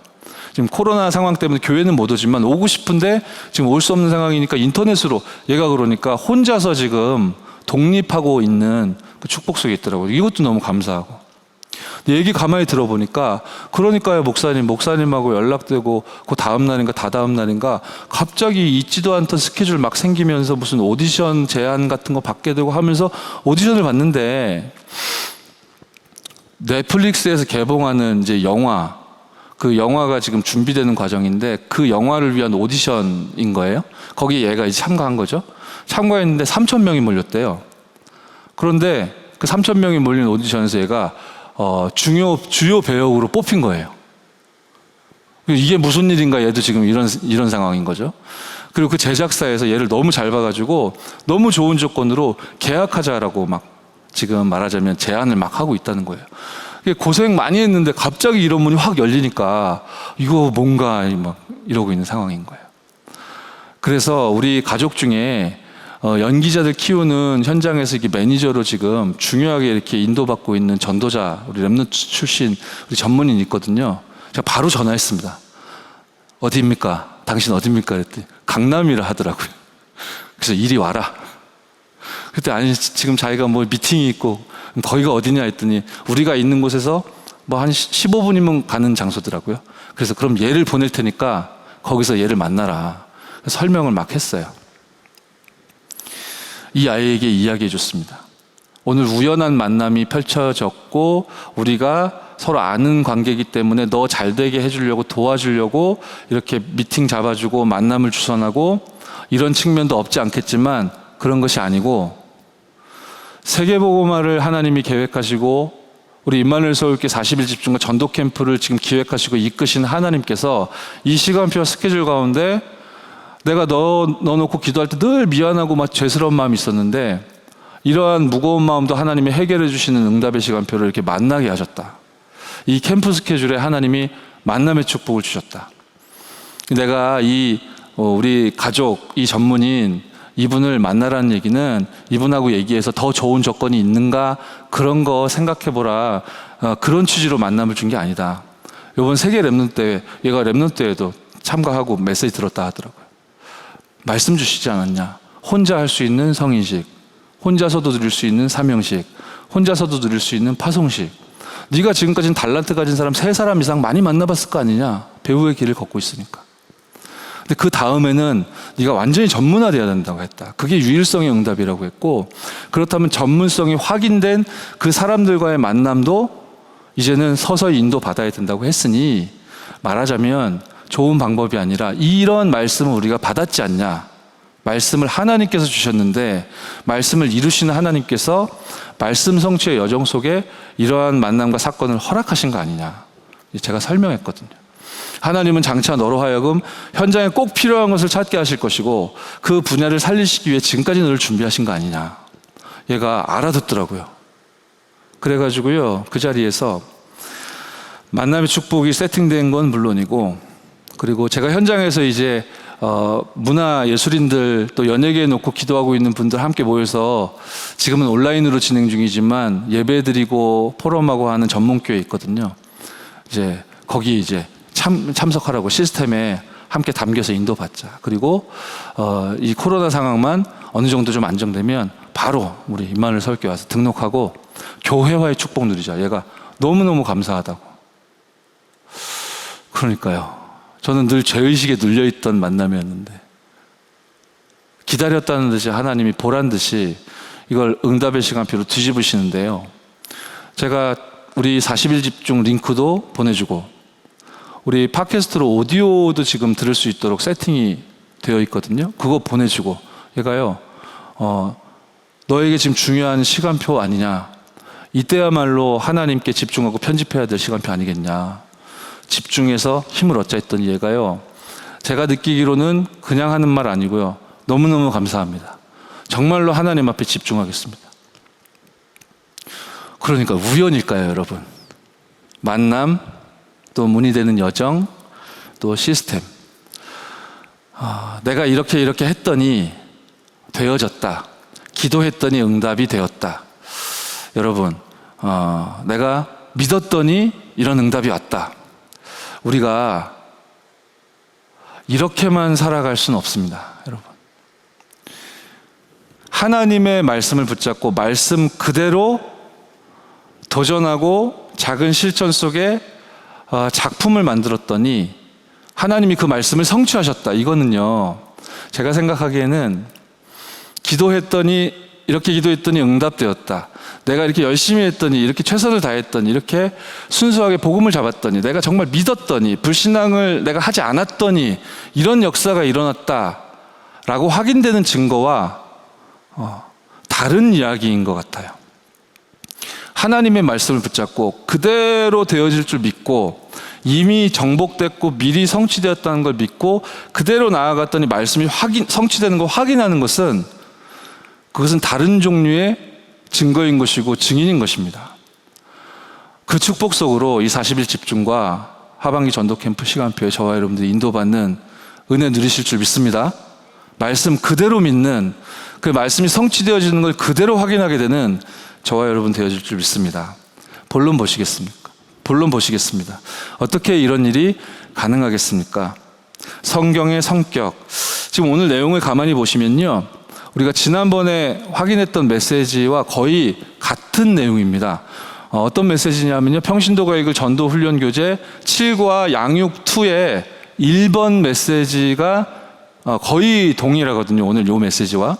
지금 코로나 상황 때문에 교회는 못 오지만 오고 싶은데 지금 올 수 없는 상황이니까 인터넷으로, 얘가 그러니까 혼자서 지금 독립하고 있는 그 축복 속에 있더라고요. 이것도 너무 감사하고. 얘기 가만히 들어보니까, 그러니까요, 목사님하고 연락되고 그 다음 날인가 다다음 날인가 갑자기 있지도 않던 스케줄 막 생기면서 무슨 오디션 제안 같은 거 받게 되고 하면서 오디션을 봤는데, 넷플릭스에서 개봉하는 이제 영화, 그 영화가 지금 준비되는 과정인데, 그 영화를 위한 오디션인 거예요. 거기에 얘가 이제 참가한 거죠. 참가했는데 3,000명이 몰렸대요. 그런데 그 3,000명이 몰린 오디션에서 얘가 주요 배역으로 뽑힌 거예요. 이게 무슨 일인가, 얘도 지금 이런 상황인 거죠. 그리고 그 제작사에서 얘를 너무 잘 봐가지고 너무 좋은 조건으로 계약하자라고 막 지금 말하자면 제안을 막 하고 있다는 거예요. 고생 많이 했는데 갑자기 이런 문이 확 열리니까 이거 뭔가 막 이러고 있는 상황인 거예요. 그래서 우리 가족 중에 연기자들 키우는 현장에서 이렇게 매니저로 지금 중요하게 이렇게 인도받고 있는 전도자, 우리 렘넌트 출신 우리 전문인 있거든요. 제가 바로 전화했습니다. 어디입니까? 당신 어디입니까? 그랬더니 강남이라 하더라고요. 그래서 이리 와라. 그때 아니, 지금 자기가 뭐 미팅이 있고, 거기가 어디냐 했더니 우리가 있는 곳에서 뭐 한 15분이면 가는 장소더라고요. 그래서 그럼 얘를 보낼 테니까 거기서 얘를 만나라. 설명을 막 했어요. 이 아이에게 이야기해 줬습니다. 오늘 우연한 만남이 펼쳐졌고, 우리가 서로 아는 관계이기 때문에 너 잘 되게 해주려고, 도와주려고 이렇게 미팅 잡아주고 만남을 주선하고, 이런 측면도 없지 않겠지만 그런 것이 아니고, 세계복음화를 하나님이 계획하시고 우리 임마누엘 서울교회 40일 집중과 전도 캠프를 지금 기획하시고 이끄신 하나님께서 이 시간표와 스케줄 가운데 내가 넣어놓고 기도할 때 늘 미안하고 막 죄스러운 마음이 있었는데, 이러한 무거운 마음도 하나님이 해결해 주시는 응답의 시간표를 이렇게 만나게 하셨다. 이 캠프 스케줄에 하나님이 만남의 축복을 주셨다. 내가 우리 가족, 이 전문인 이분을 만나라는 얘기는 이분하고 얘기해서 더 좋은 조건이 있는가, 그런 거 생각해보라, 그런 취지로 만남을 준 게 아니다. 이번 세계 렘넌트 대회, 얘가 렘넌트 대회도 참가하고 메시지 들었다 하더라고요. 말씀 주시지 않았냐. 혼자 할 수 있는 성인식, 혼자서도 드릴 수 있는 사명식, 혼자서도 드릴 수 있는 파송식. 네가 지금까지는 달란트 가진 사람 3사람 이상 많이 만나봤을 거 아니냐, 배우의 길을 걷고 있으니까. 근데 그 다음에는 네가 완전히 전문화되어야 된다고 했다. 그게 유일성의 응답이라고 했고, 그렇다면 전문성이 확인된 그 사람들과의 만남도 이제는 서서히 인도받아야 된다고 했으니, 말하자면 좋은 방법이 아니라 이런 말씀을 우리가 받았지 않냐. 말씀을 하나님께서 주셨는데, 말씀을 이루시는 하나님께서 말씀 성취의 여정 속에 이러한 만남과 사건을 허락하신 거 아니냐. 제가 설명했거든요. 하나님은 장차 너로 하여금 현장에 꼭 필요한 것을 찾게 하실 것이고, 그 분야를 살리시기 위해 지금까지 너를 준비하신 거 아니냐. 얘가 알아듣더라고요. 그래가지고요, 그 자리에서 만남의 축복이 세팅된 건 물론이고, 그리고 제가 현장에서 이제 문화 예술인들 또 연예계에 놓고 기도하고 있는 분들 함께 모여서 지금은 온라인으로 진행 중이지만 예배드리고 포럼하고 하는 전문교회 있거든요. 이제 거기 이제 참석하라고 시스템에 함께 담겨서 인도받자. 그리고 이 코로나 상황만 어느 정도 좀 안정되면 바로 우리 임마누엘 서울교회 와서 등록하고 교회와의 축복 누리자. 얘가 너무너무 감사하다고. 그러니까요. 저는 늘 죄의식에 눌려있던 만남이었는데 기다렸다는 듯이 하나님이 보란 듯이 이걸 응답의 시간표로 뒤집으시는데요. 제가 우리 40일집중 링크도 보내주고 우리 팟캐스트로 오디오도 지금 들을 수 있도록 세팅이 되어 있거든요. 그거 보내주고 얘가요. 너에게 지금 중요한 시간표 아니냐. 이때야말로 하나님께 집중하고 편집해야 될 시간표 아니겠냐. 집중해서 힘을 얻자 했더니 얘가요. 제가 느끼기로는 그냥 하는 말 아니고요. 너무너무 감사합니다. 정말로 하나님 앞에 집중하겠습니다. 그러니까 우연일까요, 여러분? 만남, 또 문이 되는 여정, 또 시스템. 내가 이렇게 했더니 되어졌다. 기도했더니 응답이 되었다. 여러분, 내가 믿었더니 이런 응답이 왔다. 우리가 이렇게만 살아갈 수는 없습니다, 여러분. 하나님의 말씀을 붙잡고 말씀 그대로 도전하고 작은 실천 속에 작품을 만들었더니 하나님이 그 말씀을 성취하셨다. 이거는요, 제가 생각하기에는 이렇게 기도했더니 응답되었다. 내가 이렇게 열심히 했더니, 이렇게 최선을 다했더니, 이렇게 순수하게 복음을 잡았더니, 내가 정말 믿었더니, 불신앙을 내가 하지 않았더니 이런 역사가 일어났다라고 확인되는 증거와 다른 이야기인 것 같아요. 하나님의 말씀을 붙잡고 그대로 되어질 줄 믿고 이미 정복됐고 미리 성취되었다는 걸 믿고 그대로 나아갔더니 말씀이 성취되는 걸 확인하는 것은 그것은 다른 종류의 증거인 것이고 증인인 것입니다. 그 축복 속으로 이 40일 집중과 하반기 전도 캠프 시간표에 저와 여러분들이 인도받는 은혜 누리실 줄 믿습니다. 말씀 그대로 믿는, 그 말씀이 성취되어지는 걸 그대로 확인하게 되는 저와 여러분 되어질 줄 믿습니다. 본론 보시겠습니까? 본론 보시겠습니다. 어떻게 이런 일이 가능하겠습니까? 성경의 성격. 지금 오늘 내용을 가만히 보시면요, 우리가 지난번에 확인했던 메시지와 거의 같은 내용입니다. 어떤 메시지냐면요, 평신도가 읽을 전도훈련교재 7과 양육2의 1번 메시지가 거의 동일하거든요. 오늘 요 메시지와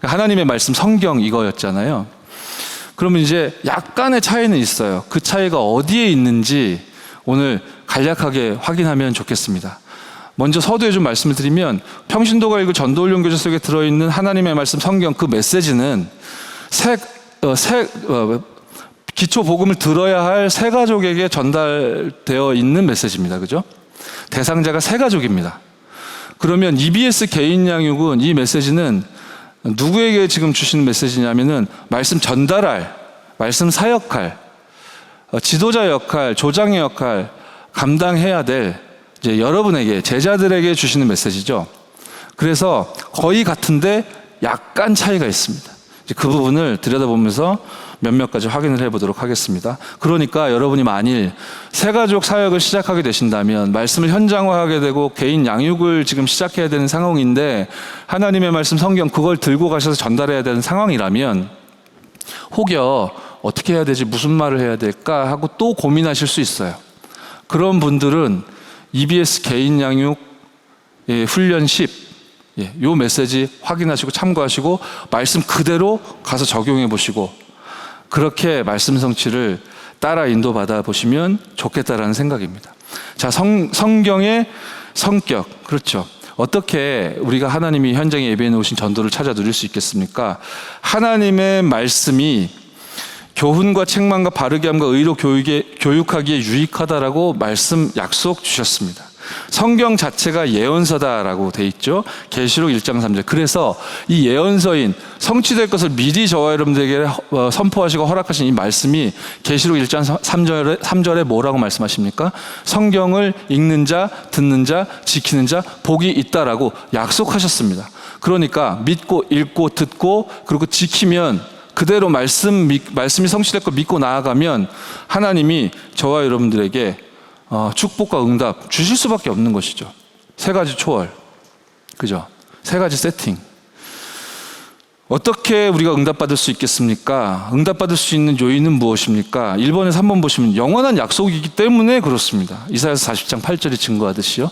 하나님의 말씀 성경 이거였잖아요. 그러면 이제 약간의 차이는 있어요. 그 차이가 어디에 있는지 오늘 간략하게 확인하면 좋겠습니다. 먼저 서두에 좀 말씀을 드리면, 평신도가 읽을 전도훈련교재 속에 들어있는 하나님의 말씀 성경 그 메시지는 기초 복음을 들어야 할 새 가족에게 전달되어 있는 메시지입니다. 그죠? 대상자가 새 가족입니다. 그러면 EBS 개인 양육은 이 메시지는 누구에게 지금 주시는 메시지냐면은 말씀 전달할, 말씀 사역할, 지도자 역할, 조장의 역할 감당해야 될 이제 여러분에게, 제자들에게 주시는 메시지죠. 그래서 거의 같은데 약간 차이가 있습니다. 이제 그 부분을 들여다보면서 몇몇 가지 확인을 해보도록 하겠습니다. 그러니까 여러분이 만일 새가족 사역을 시작하게 되신다면, 말씀을 현장화하게 되고 개인 양육을 지금 시작해야 되는 상황인데 하나님의 말씀 성경 그걸 들고 가셔서 전달해야 되는 상황이라면 혹여 어떻게 해야 되지, 무슨 말을 해야 될까 하고 또 고민하실 수 있어요. 그런 분들은 EBS 개인 양육 훈련 10, 요 메시지 확인하시고 참고하시고 말씀 그대로 가서 적용해 보시고 그렇게 말씀 성취를 따라 인도받아 보시면 좋겠다라는 생각입니다. 자, 성경의 성격, 그렇죠. 어떻게 우리가 하나님이 현장에 예배해 놓으신 전도를 찾아 누릴 수 있겠습니까? 하나님의 말씀이 교훈과 책망과 바르게 함과 의로 교육하기에 유익하다라고 말씀 약속 주셨습니다. 성경 자체가 예언서다라고 돼 있죠. 계시록 1장 3절. 그래서 이 예언서인 성취될 것을 미리 저와 여러분들에게 선포하시고 허락하신 이 말씀이 계시록 1장 3절에 뭐라고 말씀하십니까? 성경을 읽는 자, 듣는 자, 지키는 자 복이 있다라고 약속하셨습니다. 그러니까 믿고 읽고 듣고 그리고 지키면 그대로 말씀이 성취될 걸 믿고 나아가면 하나님이 저와 여러분들에게 축복과 응답 주실 수밖에 없는 것이죠. 세 가지 초월, 그죠? 세 가지 세팅. 어떻게 우리가 응답받을 수 있겠습니까? 응답받을 수 있는 요인은 무엇입니까? 1번에서 한번 보시면 영원한 약속이기 때문에 그렇습니다. 이사야서 40장 8절이 증거하듯이요.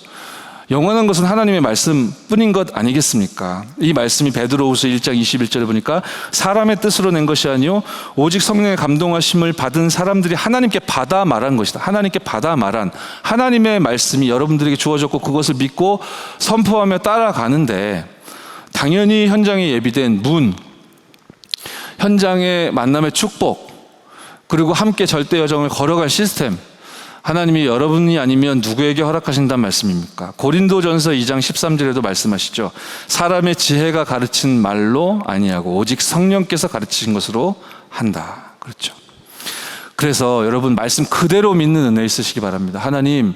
영원한 것은 하나님의 말씀뿐인 것 아니겠습니까? 이 말씀이 베드로후서 1장 21절에 보니까 사람의 뜻으로 낸 것이 아니요 오직 성령의 감동하심을 받은 사람들이 하나님께 받아 말한 것이다. 하나님께 받아 말한 하나님의 말씀이 여러분들에게 주어졌고 그것을 믿고 선포하며 따라가는데 당연히 현장에 예비된 문, 현장의 만남의 축복, 그리고 함께 절대 여정을 걸어갈 시스템, 하나님이 여러분이 아니면 누구에게 허락하신다는 말씀입니까? 고린도전서 2장 13절에도 말씀하시죠. 사람의 지혜가 가르친 말로 아니하고 오직 성령께서 가르치신 것으로 한다. 그렇죠. 그래서 여러분 말씀 그대로 믿는 은혜 있으시기 바랍니다. 하나님,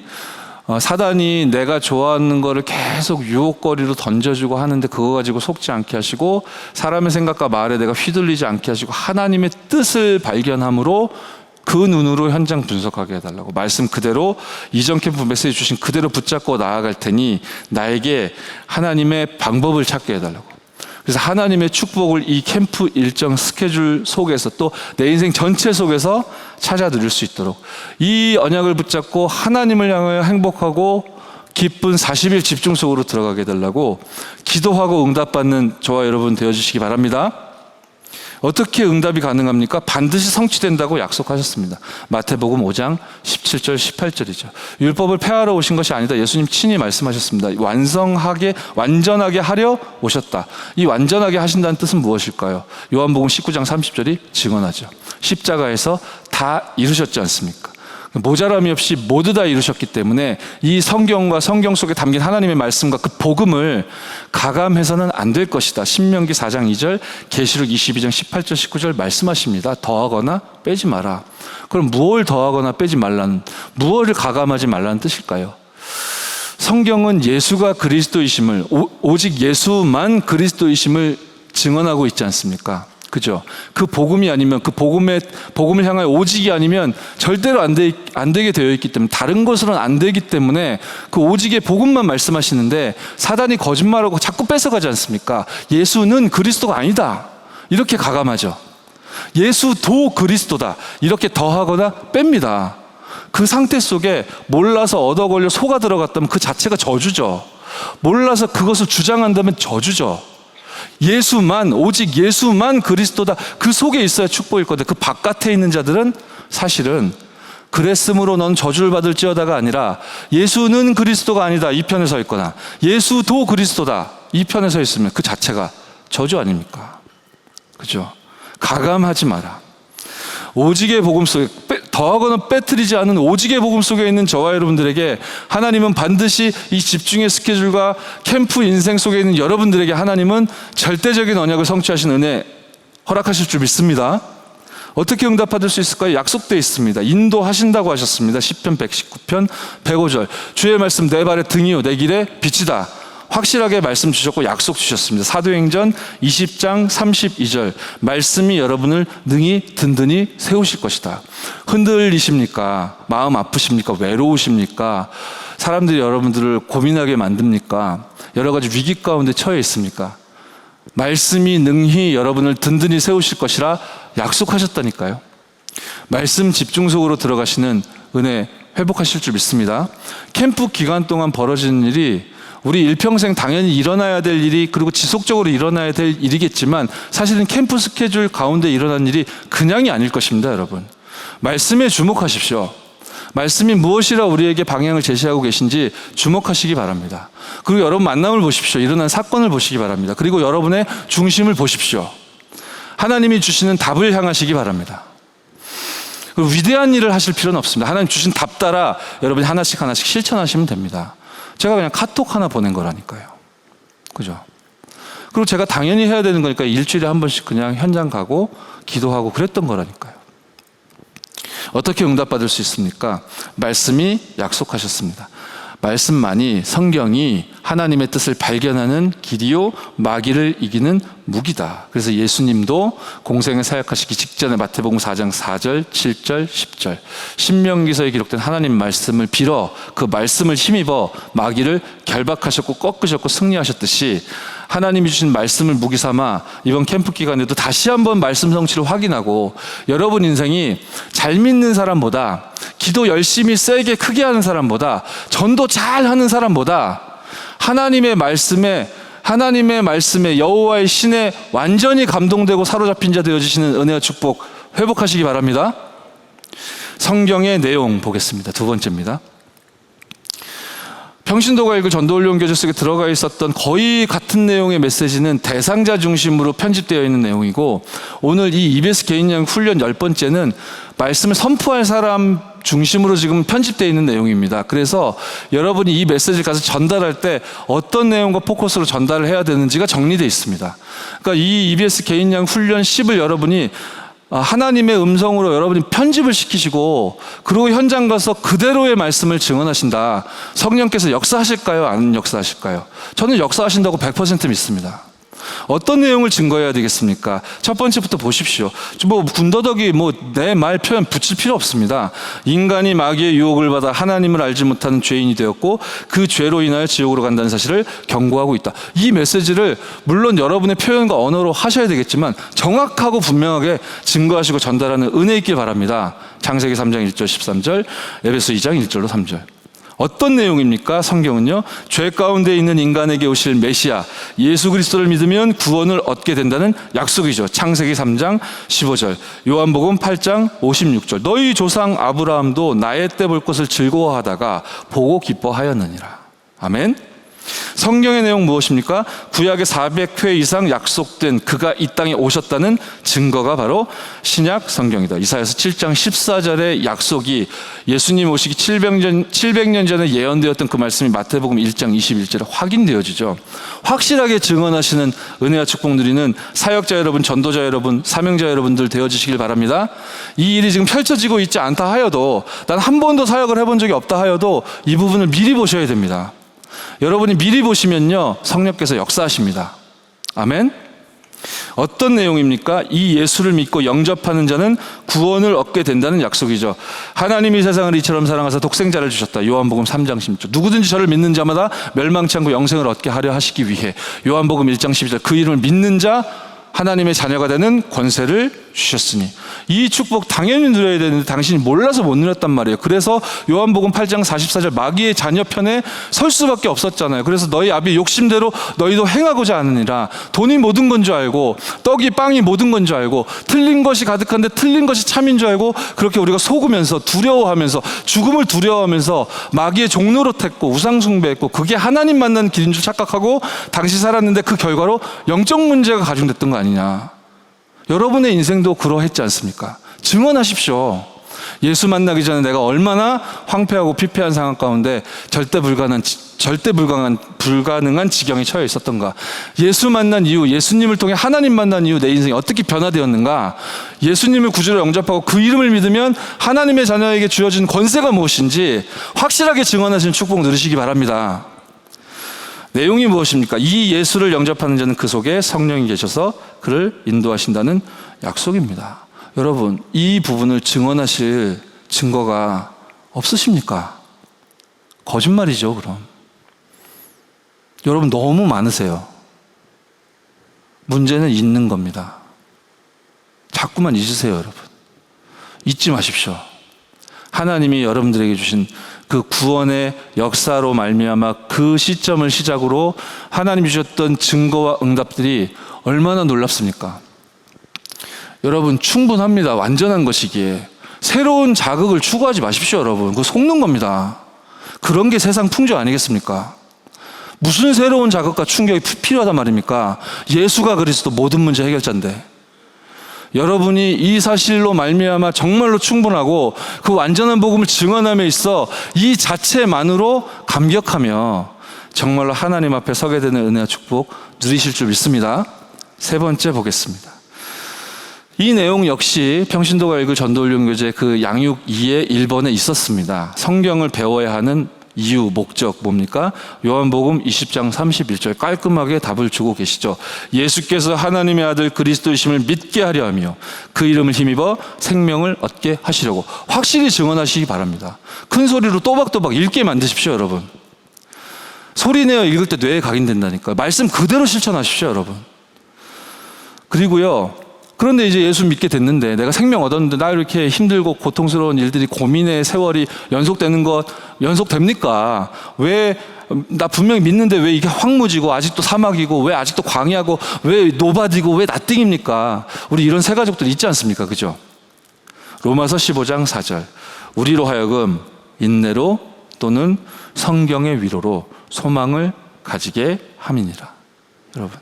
사단이 내가 좋아하는 거를 계속 유혹거리로 던져주고 하는데 그거 가지고 속지 않게 하시고 사람의 생각과 말에 내가 휘둘리지 않게 하시고 하나님의 뜻을 발견함으로 그 눈으로 현장 분석하게 해달라고 말씀 그대로 이전 캠프 메시지 주신 그대로 붙잡고 나아갈 테니 나에게 하나님의 방법을 찾게 해달라고. 그래서 하나님의 축복을 이 캠프 일정 스케줄 속에서 또 내 인생 전체 속에서 찾아 누릴 수 있도록 이 언약을 붙잡고 하나님을 향하여 행복하고 기쁜 40일 집중 속으로 들어가게 해달라고 기도하고 응답받는 저와 여러분 되어주시기 바랍니다. 어떻게 응답이 가능합니까? 반드시 성취된다고 약속하셨습니다. 마태복음 5장 17절 18절이죠. 율법을 폐하러 오신 것이 아니다. 예수님 친히 말씀하셨습니다. 완전하게 하려 오셨다. 이 완전하게 하신다는 뜻은 무엇일까요? 요한복음 19장 30절이 증언하죠. 십자가에서 다 이루셨지 않습니까? 모자람이 없이 모두 다 이루셨기 때문에 이 성경과 성경 속에 담긴 하나님의 말씀과 그 복음을 가감해서는 안 될 것이다. 신명기 4장 2절, 계시록 22장 18절 19절 말씀하십니다. 더하거나 빼지 마라. 그럼 무엇을 더하거나 빼지 말라는, 무엇을 가감하지 말라는 뜻일까요? 성경은 예수가 그리스도이심을, 오직 예수만 그리스도이심을 증언하고 있지 않습니까? 그죠? 그 복음이 아니면 그 복음을 향하여 오직이 아니면 절대로 안 되게 되어 있기 때문에 다른 것으로는 안 되기 때문에 그 오직의 복음만 말씀하시는데 사단이 거짓말하고 자꾸 뺏어가지 않습니까? 예수는 그리스도가 아니다. 이렇게 가감하죠. 예수도 그리스도다. 이렇게 더하거나 뺍니다. 그 상태 속에 몰라서 얻어 걸려 속아 들어갔다면 그 자체가 저주죠. 몰라서 그것을 주장한다면 저주죠. 예수만, 오직 예수만 그리스도다. 그 속에 있어야 축복일 건데 그 바깥에 있는 자들은 사실은 그랬으므로 넌 저주를 받을지어다가 아니라 예수는 그리스도가 아니다 이 편에 서 있거나 예수도 그리스도다 이 편에 서 있으면 그 자체가 저주 아닙니까? 그죠? 가감하지 마라. 오직의 복음 속에 더하거나 빼뜨리지 않은 오직의 복음 속에 있는 저와 여러분들에게 하나님은 반드시 이 집중의 스케줄과 캠프 인생 속에 있는 여러분들에게 하나님은 절대적인 언약을 성취하신 은혜 허락하실 줄 믿습니다. 어떻게 응답받을 수 있을까요? 약속되어 있습니다. 인도하신다고 하셨습니다. 시편 119편 105절 주의 말씀 내 발의 등이요 내 길의 빛이다. 확실하게 말씀 주셨고 약속 주셨습니다. 사도행전 20장 32절 말씀이 여러분을 능히 든든히 세우실 것이다. 흔들리십니까? 마음 아프십니까? 외로우십니까? 사람들이 여러분들을 고민하게 만듭니까? 여러 가지 위기 가운데 처해 있습니까? 말씀이 능히 여러분을 든든히 세우실 것이라 약속하셨다니까요. 말씀 집중 속으로 들어가시는 은혜 회복하실 줄 믿습니다. 캠프 기간 동안 벌어지는 일이 우리 일평생 당연히 일어나야 될 일이 그리고 지속적으로 일어나야 될 일이겠지만 사실은 캠프 스케줄 가운데 일어난 일이 그냥이 아닐 것입니다. 여러분 말씀에 주목하십시오. 말씀이 무엇이라 우리에게 방향을 제시하고 계신지 주목하시기 바랍니다. 그리고 여러분 만남을 보십시오. 일어난 사건을 보시기 바랍니다. 그리고 여러분의 중심을 보십시오. 하나님이 주시는 답을 향하시기 바랍니다. 그리고 위대한 일을 하실 필요는 없습니다. 하나님 주신 답 따라 여러분이 하나씩 실천하시면 됩니다. 제가 그냥 카톡 하나 보낸 거라니까요. 그죠? 그리고 제가 당연히 해야 되는 거니까 일주일에 한 번씩 그냥 현장 가고 기도하고 그랬던 거라니까요. 어떻게 응답받을 수 있습니까? 말씀이 약속하셨습니다. 말씀만이, 성경이 하나님의 뜻을 발견하는 길이요 마귀를 이기는 무기다. 그래서 예수님도 공생에 사역하시기 직전에 마태복음 4장 4절, 7절, 10절 신명기서에 기록된 하나님 말씀을 빌어 그 말씀을 힘입어 마귀를 결박하셨고 꺾으셨고 승리하셨듯이 하나님이 주신 말씀을 무기 삼아 이번 캠프 기간에도 다시 한번 말씀 성취를 확인하고 여러분 인생이 잘 믿는 사람보다, 기도 열심히 세게 크게 하는 사람보다, 전도 잘 하는 사람보다 하나님의 말씀에 여호와의 신에 완전히 감동되고 사로잡힌 자 되어지시는 은혜와 축복 회복하시기 바랍니다. 성경의 내용 보겠습니다. 두 번째입니다. 평신도가 읽을 전도훈련교재 속에 들어가 있었던 거의 같은 내용의 메시지는 대상자 중심으로 편집되어 있는 내용이고, 오늘 이 EBS 개인양 훈련 10번째는 말씀을 선포할 사람 중심으로 지금 편집되어 있는 내용입니다. 그래서 여러분이 이 메시지를 가서 전달할 때 어떤 내용과 포커스로 전달을 해야 되는지가 정리되어 있습니다. 그러니까 이 EBS 개인양 훈련 10을 여러분이 하나님의 음성으로 여러분이 편집을 시키시고 그리고 현장 가서 그대로의 말씀을 증언하신다. 성령께서 역사하실까요? 안 역사하실까요? 저는 역사하신다고 100% 믿습니다. 어떤 내용을 증거해야 되겠습니까? 첫 번째부터 보십시오. 군더더기 내 말 표현 붙일 필요 없습니다. 인간이 마귀의 유혹을 받아 하나님을 알지 못하는 죄인이 되었고 그 죄로 인하여 지옥으로 간다는 사실을 경고하고 있다. 이 메시지를 물론 여러분의 표현과 언어로 하셔야 되겠지만 정확하고 분명하게 증거하시고 전달하는 은혜 있길 바랍니다. 창세기 3장 1절 13절, 에베소 2장 1절로 3절. 어떤 내용입니까? 성경은요, 죄 가운데 있는 인간에게 오실 메시아 예수 그리스도를 믿으면 구원을 얻게 된다는 약속이죠. 창세기 3장 15절, 요한복음 8장 56절. 너희 조상 아브라함도 나의 때 볼 것을 즐거워하다가 보고 기뻐하였느니라. 아멘. 성경의 내용 무엇입니까? 구약의 400회 이상 약속된 그가 이 땅에 오셨다는 증거가 바로 신약 성경이다. 이사야서 7장 14절의 약속이 예수님 오시기 700년 전에 예언되었던 그 말씀이 마태복음 1장 21절에 확인되어지죠. 확실하게 증언하시는 은혜와 축복 누리는 사역자 여러분, 전도자 여러분, 사명자 여러분들 되어주시길 바랍니다. 이 일이 지금 펼쳐지고 있지 않다 하여도, 난 한 번도 사역을 해본 적이 없다 하여도 이 부분을 미리 보셔야 됩니다. 여러분이 미리 보시면요, 성령께서 역사하십니다. 아멘. 어떤 내용입니까? 이 예수를 믿고 영접하는 자는 구원을 얻게 된다는 약속이죠. 하나님이 세상을 이처럼 사랑하사 독생자를 주셨다. 요한복음 3장 16절. 누구든지 저를 믿는 자마다 멸망치 않고 영생을 얻게 하려 하시기 위해. 요한복음 1장 12절. 그 이름을 믿는 자 하나님의 자녀가 되는 권세를 주셨으니. 이 축복 당연히 누려야 되는데 당신이 몰라서 못 누렸단 말이에요. 그래서 요한복음 8장 44절 마귀의 자녀 편에 설 수밖에 없었잖아요. 그래서 너희 아비의 욕심대로 너희도 행하고자 하느니라. 돈이 모든 건 줄 알고, 떡이 빵이 모든 건 줄 알고, 틀린 것이 가득한데 틀린 것이 참인 줄 알고, 그렇게 우리가 속으면서 두려워하면서 죽음을 두려워하면서 마귀의 종노릇 했고 우상 숭배했고, 그게 하나님 만나는 길인 줄 착각하고 당시 살았는데 그 결과로 영적 문제가 가중됐던 거 아니냐. 여러분의 인생도 그러했지 않습니까? 증언하십시오. 예수 만나기 전에 내가 얼마나 황폐하고 피폐한 상황 가운데 절대 불가능한 지경에 처해 있었던가. 예수 만난 이후, 예수님을 통해 하나님 만난 이후 내 인생이 어떻게 변화되었는가. 예수님을 구주로 영접하고 그 이름을 믿으면 하나님의 자녀에게 주어진 권세가 무엇인지 확실하게 증언하시는 축복 누리시기 바랍니다. 내용이 무엇입니까? 이 예수를 영접하는 자는 그 속에 성령이 계셔서 그를 인도하신다는 약속입니다. 여러분, 이 부분을 증언하실 증거가 없으십니까? 거짓말이죠, 그럼. 여러분, 너무 많으세요. 문제는 있는 겁니다. 자꾸만 잊으세요, 여러분. 잊지 마십시오. 하나님이 여러분들에게 주신 그 구원의 역사로 말미암아 그 시점을 시작으로 하나님이 주셨던 증거와 응답들이 얼마나 놀랍습니까? 여러분, 충분합니다. 완전한 것이기에. 새로운 자극을 추구하지 마십시오, 여러분. 그거 속는 겁니다. 그런 게 세상 풍조 아니겠습니까? 무슨 새로운 자극과 충격이 필요하단 말입니까? 예수가 그리스도 모든 문제 해결자인데. 여러분이 이 사실로 말미암아 정말로 충분하고 그 완전한 복음을 증언함에 있어 이 자체만으로 감격하며 정말로 하나님 앞에 서게 되는 은혜와 축복 누리실 줄 믿습니다. 세 번째 보겠습니다. 이 내용 역시 평신도가 읽을 전도훈련교재 그 양육 2의 1번에 있었습니다. 성경을 배워야 하는 이유, 목적 뭡니까? 요한복음 20장 31절 깔끔하게 답을 주고 계시죠. 예수께서 하나님의 아들 그리스도이심을 믿게 하려 하며 그 이름을 힘입어 생명을 얻게 하시려고 확실히 증언하시기 바랍니다. 큰 소리로 또박또박 읽게 만드십시오, 여러분. 소리내어 읽을 때 뇌에 각인된다니까요. 말씀 그대로 실천하십시오, 여러분. 그리고요, 그런데 이제 예수 믿게 됐는데 내가 생명 얻었는데 나 이렇게 힘들고 고통스러운 일들이 고민의 세월이 연속됩니까? 왜 나 분명히 믿는데 왜 이게 황무지고 아직도 사막이고 왜 아직도 광야고 왜 노바디고 왜 나띵입니까? 우리 이런 세 가족들 있지 않습니까? 그죠? 로마서 15장 4절 우리로 하여금 인내로 또는 성경의 위로로 소망을 가지게 함이니라. 여러분,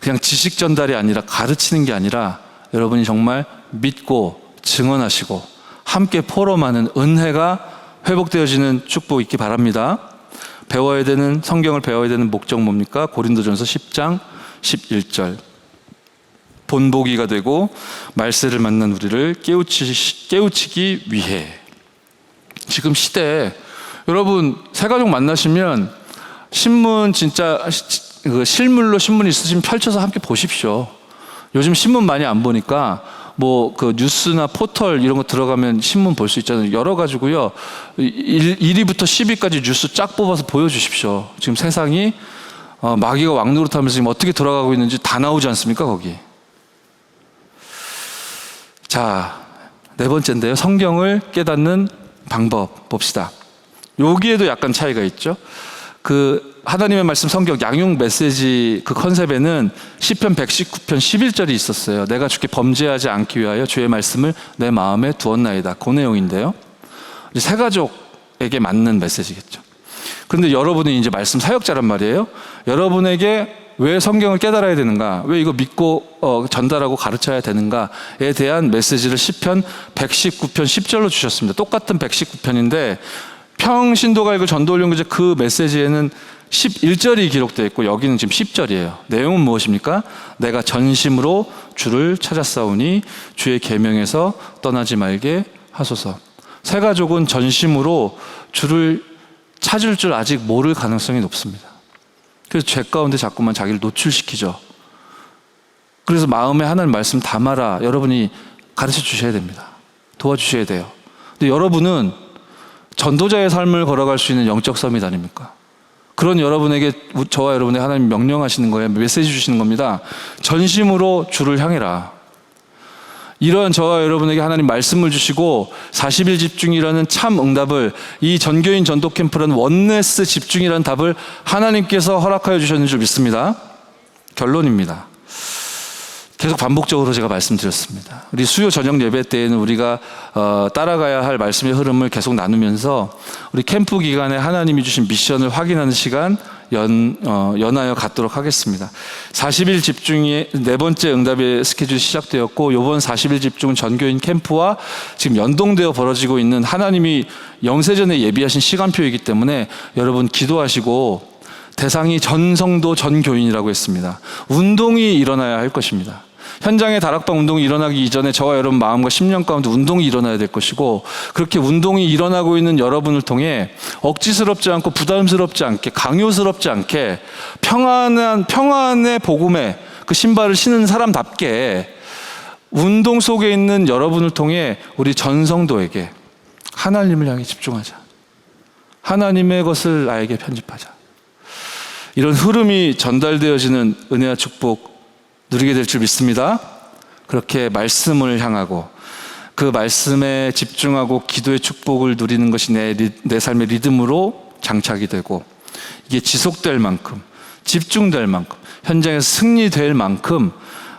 그냥 지식 전달이 아니라 가르치는 게 아니라 여러분이 정말 믿고 증언하시고 함께 포럼하는 은혜가 회복되어지는 축복 있기 바랍니다. 성경을 배워야 되는 목적 뭡니까? 고린도전서 10장 11절 본보기가 되고 말세를 만난 우리를 깨우치기 위해. 지금 시대에 여러분 새가족 만나시면 신문 진짜 실물로 신문 있으시면 펼쳐서 함께 보십시오. 요즘 신문 많이 안 보니까 뭐 그 뉴스나 포털 이런 거 들어가면 신문 볼 수 있잖아요. 열어가지고요 1위부터 10위까지 뉴스 쫙 뽑아서 보여주십시오. 지금 세상이 마귀가 왕노릇하면서 지금 어떻게 돌아가고 있는지 다 나오지 않습니까, 거기? 자, 네 번째인데요. 성경을 깨닫는 방법 봅시다. 여기에도 약간 차이가 있죠. 그 하나님의 말씀 성경 양육 메시지 그 컨셉에는 시편 119편 11절이 있었어요. 내가 주께 범죄하지 않기 위하여 주의 말씀을 내 마음에 두었나이다. 그 내용인데요. 세 가족에게 맞는 메시지겠죠. 그런데 여러분이 이제 말씀 사역자란 말이에요. 여러분에게 왜 성경을 깨달아야 되는가? 왜 이거 믿고 전달하고 가르쳐야 되는가에 대한 메시지를 시편 119편 10절로 주셨습니다. 똑같은 119편인데 평신도가 읽을 전도훈련교재 그 메시지에는 11절이 기록되어 있고 여기는 지금 10절이에요. 내용은 무엇입니까? 내가 전심으로 주를 찾았사오니 주의 계명에서 떠나지 말게 하소서. 세 가족은 전심으로 주를 찾을 줄 아직 모를 가능성이 높습니다. 그래서 죄 가운데 자꾸만 자기를 노출시키죠. 그래서 마음에 하나님 말씀 담아라. 여러분이 가르쳐 주셔야 됩니다. 도와주셔야 돼요. 근데 여러분은 전도자의 삶을 걸어갈 수 있는 영적 서밋 아닙니까? 그런 여러분에게 저와 여러분에게 하나님 명령하시는 거예요. 메시지 주시는 겁니다. 전심으로 주를 향해라. 이런 저와 여러분에게 하나님 말씀을 주시고 40일 집중이라는 참 응답을, 이 전교인 전도 캠프라는 원네스 집중이라는 답을 하나님께서 허락하여 주셨는 줄 믿습니다. 결론입니다. 계속 반복적으로 제가 말씀드렸습니다. 우리 수요 저녁 예배 때에는 우리가 따라가야 할 말씀의 흐름을 계속 나누면서 우리 캠프 기간에 하나님이 주신 미션을 확인하는 시간 연하여 갖도록 하겠습니다. 40일 집중의 네 번째 응답의 스케줄이 시작되었고, 이번 40일 집중은 전교인 캠프와 지금 연동되어 벌어지고 있는 하나님이 영세전에 예비하신 시간표이기 때문에 여러분 기도하시고, 대상이 전 성도 전 교인이라고 했습니다. 운동이 일어나야 할 것입니다. 현장의 다락방 운동이 일어나기 이전에 저와 여러분 마음과 심령 가운데 운동이 일어나야 될 것이고, 그렇게 운동이 일어나고 있는 여러분을 통해 억지스럽지 않고 부담스럽지 않게 강요스럽지 않게 평안의 복음에 그 신발을 신은 사람답게 운동 속에 있는 여러분을 통해 우리 전성도에게 하나님을 향해 집중하자. 하나님의 것을 나에게 편집하자. 이런 흐름이 전달되어지는 은혜와 축복 누리게 될 줄 믿습니다. 그렇게 말씀을 향하고 그 말씀에 집중하고 기도의 축복을 누리는 것이 내 삶의 리듬으로 장착이 되고, 이게 지속될 만큼, 집중될 만큼, 현장에서 승리될 만큼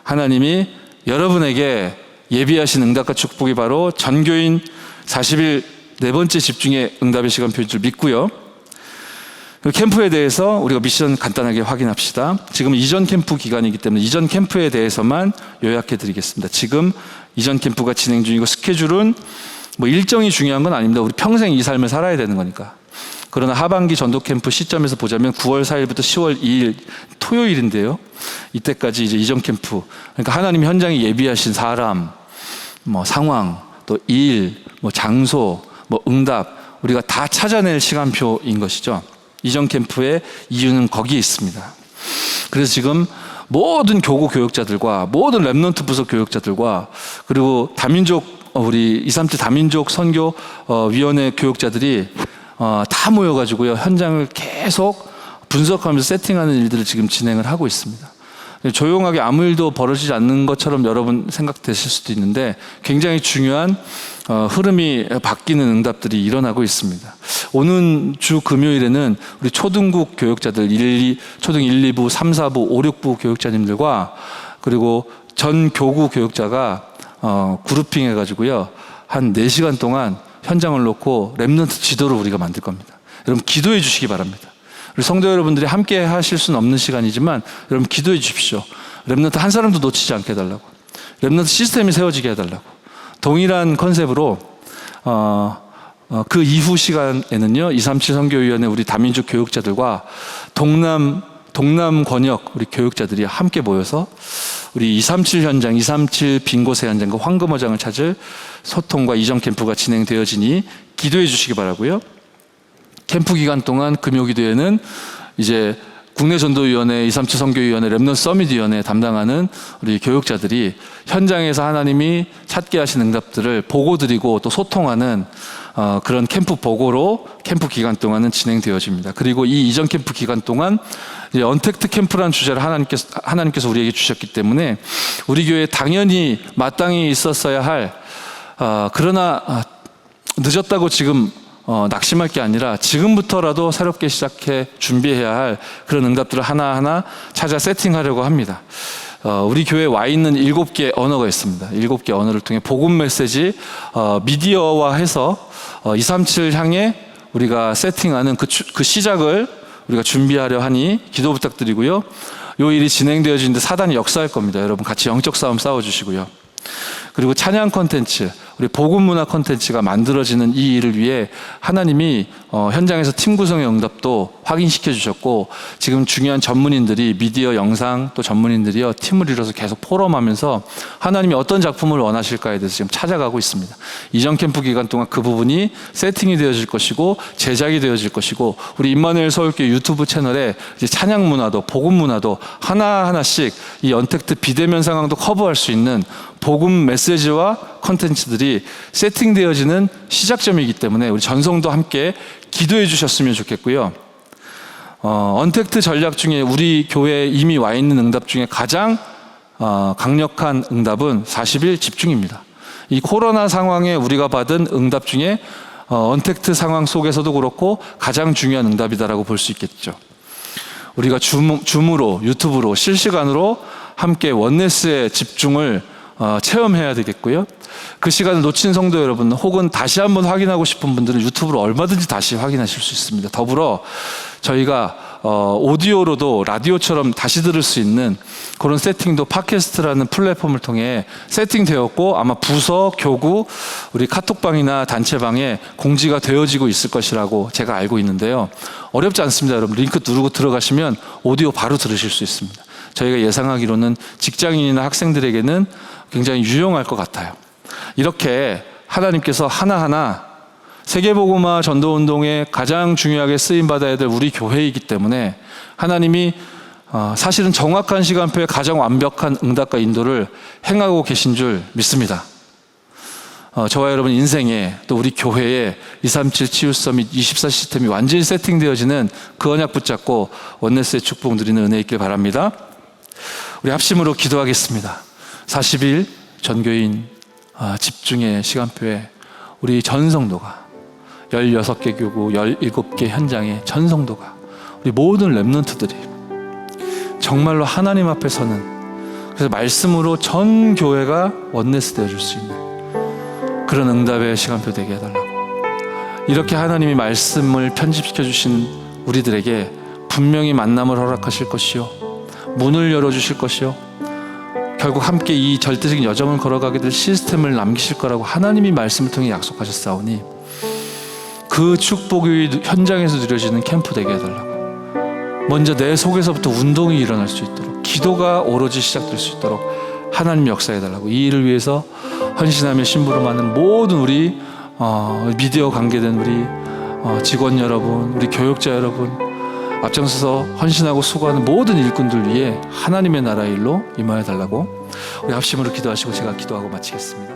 하나님이 여러분에게 예비하신 응답과 축복이 바로 전교인 40일 네 번째 집중의 응답의 시간표인 줄 믿고요. 그 캠프에 대해서 우리가 미션 간단하게 확인합시다. 지금 이전 캠프 기간이기 때문에 이전 캠프에 대해서만 요약해 드리겠습니다. 지금 이전 캠프가 진행 중이고 스케줄은 뭐 일정이 중요한 건 아닙니다. 우리 평생 이 삶을 살아야 되는 거니까. 그러나 하반기 전도 캠프 시점에서 보자면 9월 4일부터 10월 2일 토요일인데요. 이때까지 이제 이전 캠프, 그러니까 하나님이 현장에 예비하신 사람, 뭐 상황, 또 일, 뭐 장소, 뭐 응답, 우리가 다 찾아낼 시간표인 것이죠. 이전 캠프의 이유는 거기에 있습니다. 그래서 지금 모든 교구 교역자들과 모든 렘넌트 부서 교역자들과 그리고 다민족 우리 237 다민족 선교 위원회 교역자들이 다 모여가지고요 현장을 계속 분석하면서 세팅하는 일들을 지금 진행을 하고 있습니다. 조용하게 아무 일도 벌어지지 않는 것처럼 여러분 생각되실 수도 있는데 굉장히 중요한 흐름이 바뀌는 응답들이 일어나고 있습니다. 오는 주 금요일에는 우리 초등국 교역자들 초등 1, 2부, 3, 4부, 5, 6부 교역자님들과 그리고 전 교구 교역자가 그룹핑 해가지고요 한 4시간 동안 현장을 놓고 렘넌트 지도를 우리가 만들 겁니다. 여러분 기도해 주시기 바랍니다. 우리 성도 여러분들이 함께 하실 수는 없는 시간이지만 여러분 기도해 주십시오. 렘넌트 한 사람도 놓치지 않게 해달라고. 렘넌트 시스템이 세워지게 해달라고. 동일한 컨셉으로 그 이후 시간에는요 237 선교위원회 우리 다민족 교육자들과 동남 권역 우리 교육자들이 함께 모여서 우리 237 현장, 237 빈 곳의 현장과 황금어장을 찾을 소통과 이전 캠프가 진행되어지니 기도해 주시기 바라고요. 캠프 기간 동안 금요기도에는 이제 국내전도위원회, 237 선교위원회, 렘넌트 서밋위원회 담당하는 우리 교육자들이 현장에서 하나님이 찾게 하신 응답들을 보고 드리고 또 소통하는 그런 캠프 보고로 캠프 기간 동안은 진행되어집니다. 그리고 이 이전 캠프 기간 동안 이제 언택트 캠프라는 주제를 하나님께서 우리에게 주셨기 때문에 우리 교회에 당연히 마땅히 있었어야 할 그러나 늦었다고 지금 낙심할 게 아니라 지금부터라도 새롭게 시작해 준비해야 할 그런 응답들을 하나하나 찾아 세팅하려고 합니다. 우리 교회에 와 있는 7개 언어가 있습니다. 7개 언어를 통해 복음 메시지 미디어화해서 237 향해 우리가 세팅하는 그 시작을 우리가 준비하려 하니 기도 부탁드리고요. 이 일이 진행되어지는데 사단이 역사할 겁니다. 여러분 같이 영적 싸움 싸워주시고요. 그리고 찬양 콘텐츠, 우리 복음 문화 콘텐츠가 만들어지는 이 일을 위해 하나님이 현장에서 팀 구성의 응답도 확인시켜 주셨고 지금 중요한 전문인들이 미디어 영상 또 전문인들이요 팀을 이뤄서 계속 포럼하면서 하나님이 어떤 작품을 원하실까에 대해서 지금 찾아가고 있습니다. 이전 캠프 기간 동안 그 부분이 세팅이 되어질 것이고 제작이 되어질 것이고 우리 임마누엘 서울교회 유튜브 채널에 이제 찬양 문화도 복음 문화도 하나하나씩 이 언택트 비대면 상황도 커버할 수 있는 복음 메시지와 컨텐츠들이 세팅되어지는 시작점이기 때문에 우리 전성도 함께 기도해 주셨으면 좋겠고요. 언택트 전략 중에 우리 교회에 이미 와 있는 응답 중에 가장 강력한 응답은 40일 집중입니다. 이 코로나 상황에 우리가 받은 응답 중에 언택트 상황 속에서도 그렇고 가장 중요한 응답이다라고 볼 수 있겠죠. 우리가 줌으로 유튜브로 실시간으로 함께 원네스의 집중을 체험해야 되겠고요. 그 시간을 놓친 성도 여러분 혹은 다시 한번 확인하고 싶은 분들은 유튜브로 얼마든지 다시 확인하실 수 있습니다. 더불어 저희가 오디오로도 라디오처럼 다시 들을 수 있는 그런 세팅도 팟캐스트라는 플랫폼을 통해 세팅되었고 아마 부서, 교구, 우리 카톡방이나 단체방에 공지가 되어지고 있을 것이라고 제가 알고 있는데요. 어렵지 않습니다. 여러분 링크 누르고 들어가시면 오디오 바로 들으실 수 있습니다. 저희가 예상하기로는 직장인이나 학생들에게는 굉장히 유용할 것 같아요. 이렇게 하나님께서 하나하나 세계복음화 전도운동에 가장 중요하게 쓰임받아야 될 우리 교회이기 때문에 하나님이 사실은 정확한 시간표에 가장 완벽한 응답과 인도를 행하고 계신 줄 믿습니다. 저와 여러분 인생에 또 우리 교회에 237 치유서밋 24 시스템이 완전히 세팅되어지는 그 언약 붙잡고 원네스의 축복 누리는 은혜 있길 바랍니다. 우리 합심으로 기도하겠습니다. 40일 전교인 집중의 시간표에 우리 전성도가 16개 교구 17개 현장의 전성도가 우리 모든 렘넌트들이 정말로 하나님 앞에 서는 그래서 말씀으로 전 교회가 원네스 되어줄 수 있는 그런 응답의 시간표 되게 해달라고 이렇게 하나님이 말씀을 편집시켜 주신 우리들에게 분명히 만남을 허락하실 것이요, 문을 열어주실 것이요, 결국 함께 이 절대적인 여정을 걸어가게 될 시스템을 남기실 거라고 하나님이 말씀을 통해 약속하셨사오니 그 축복이 현장에서 누려지는 캠프 되게 해달라고. 먼저 내 속에서부터 운동이 일어날 수 있도록, 기도가 오로지 시작될 수 있도록 하나님 역사해달라고. 이 일을 위해서 헌신하며 심부름하는 모든 우리 미디어 관계된 우리 직원 여러분, 우리 교육자 여러분, 앞장서서 헌신하고 수고하는 모든 일꾼들 위해 하나님의 나라의 일로 임하여 달라고 우리 합심으로 기도하시고 제가 기도하고 마치겠습니다.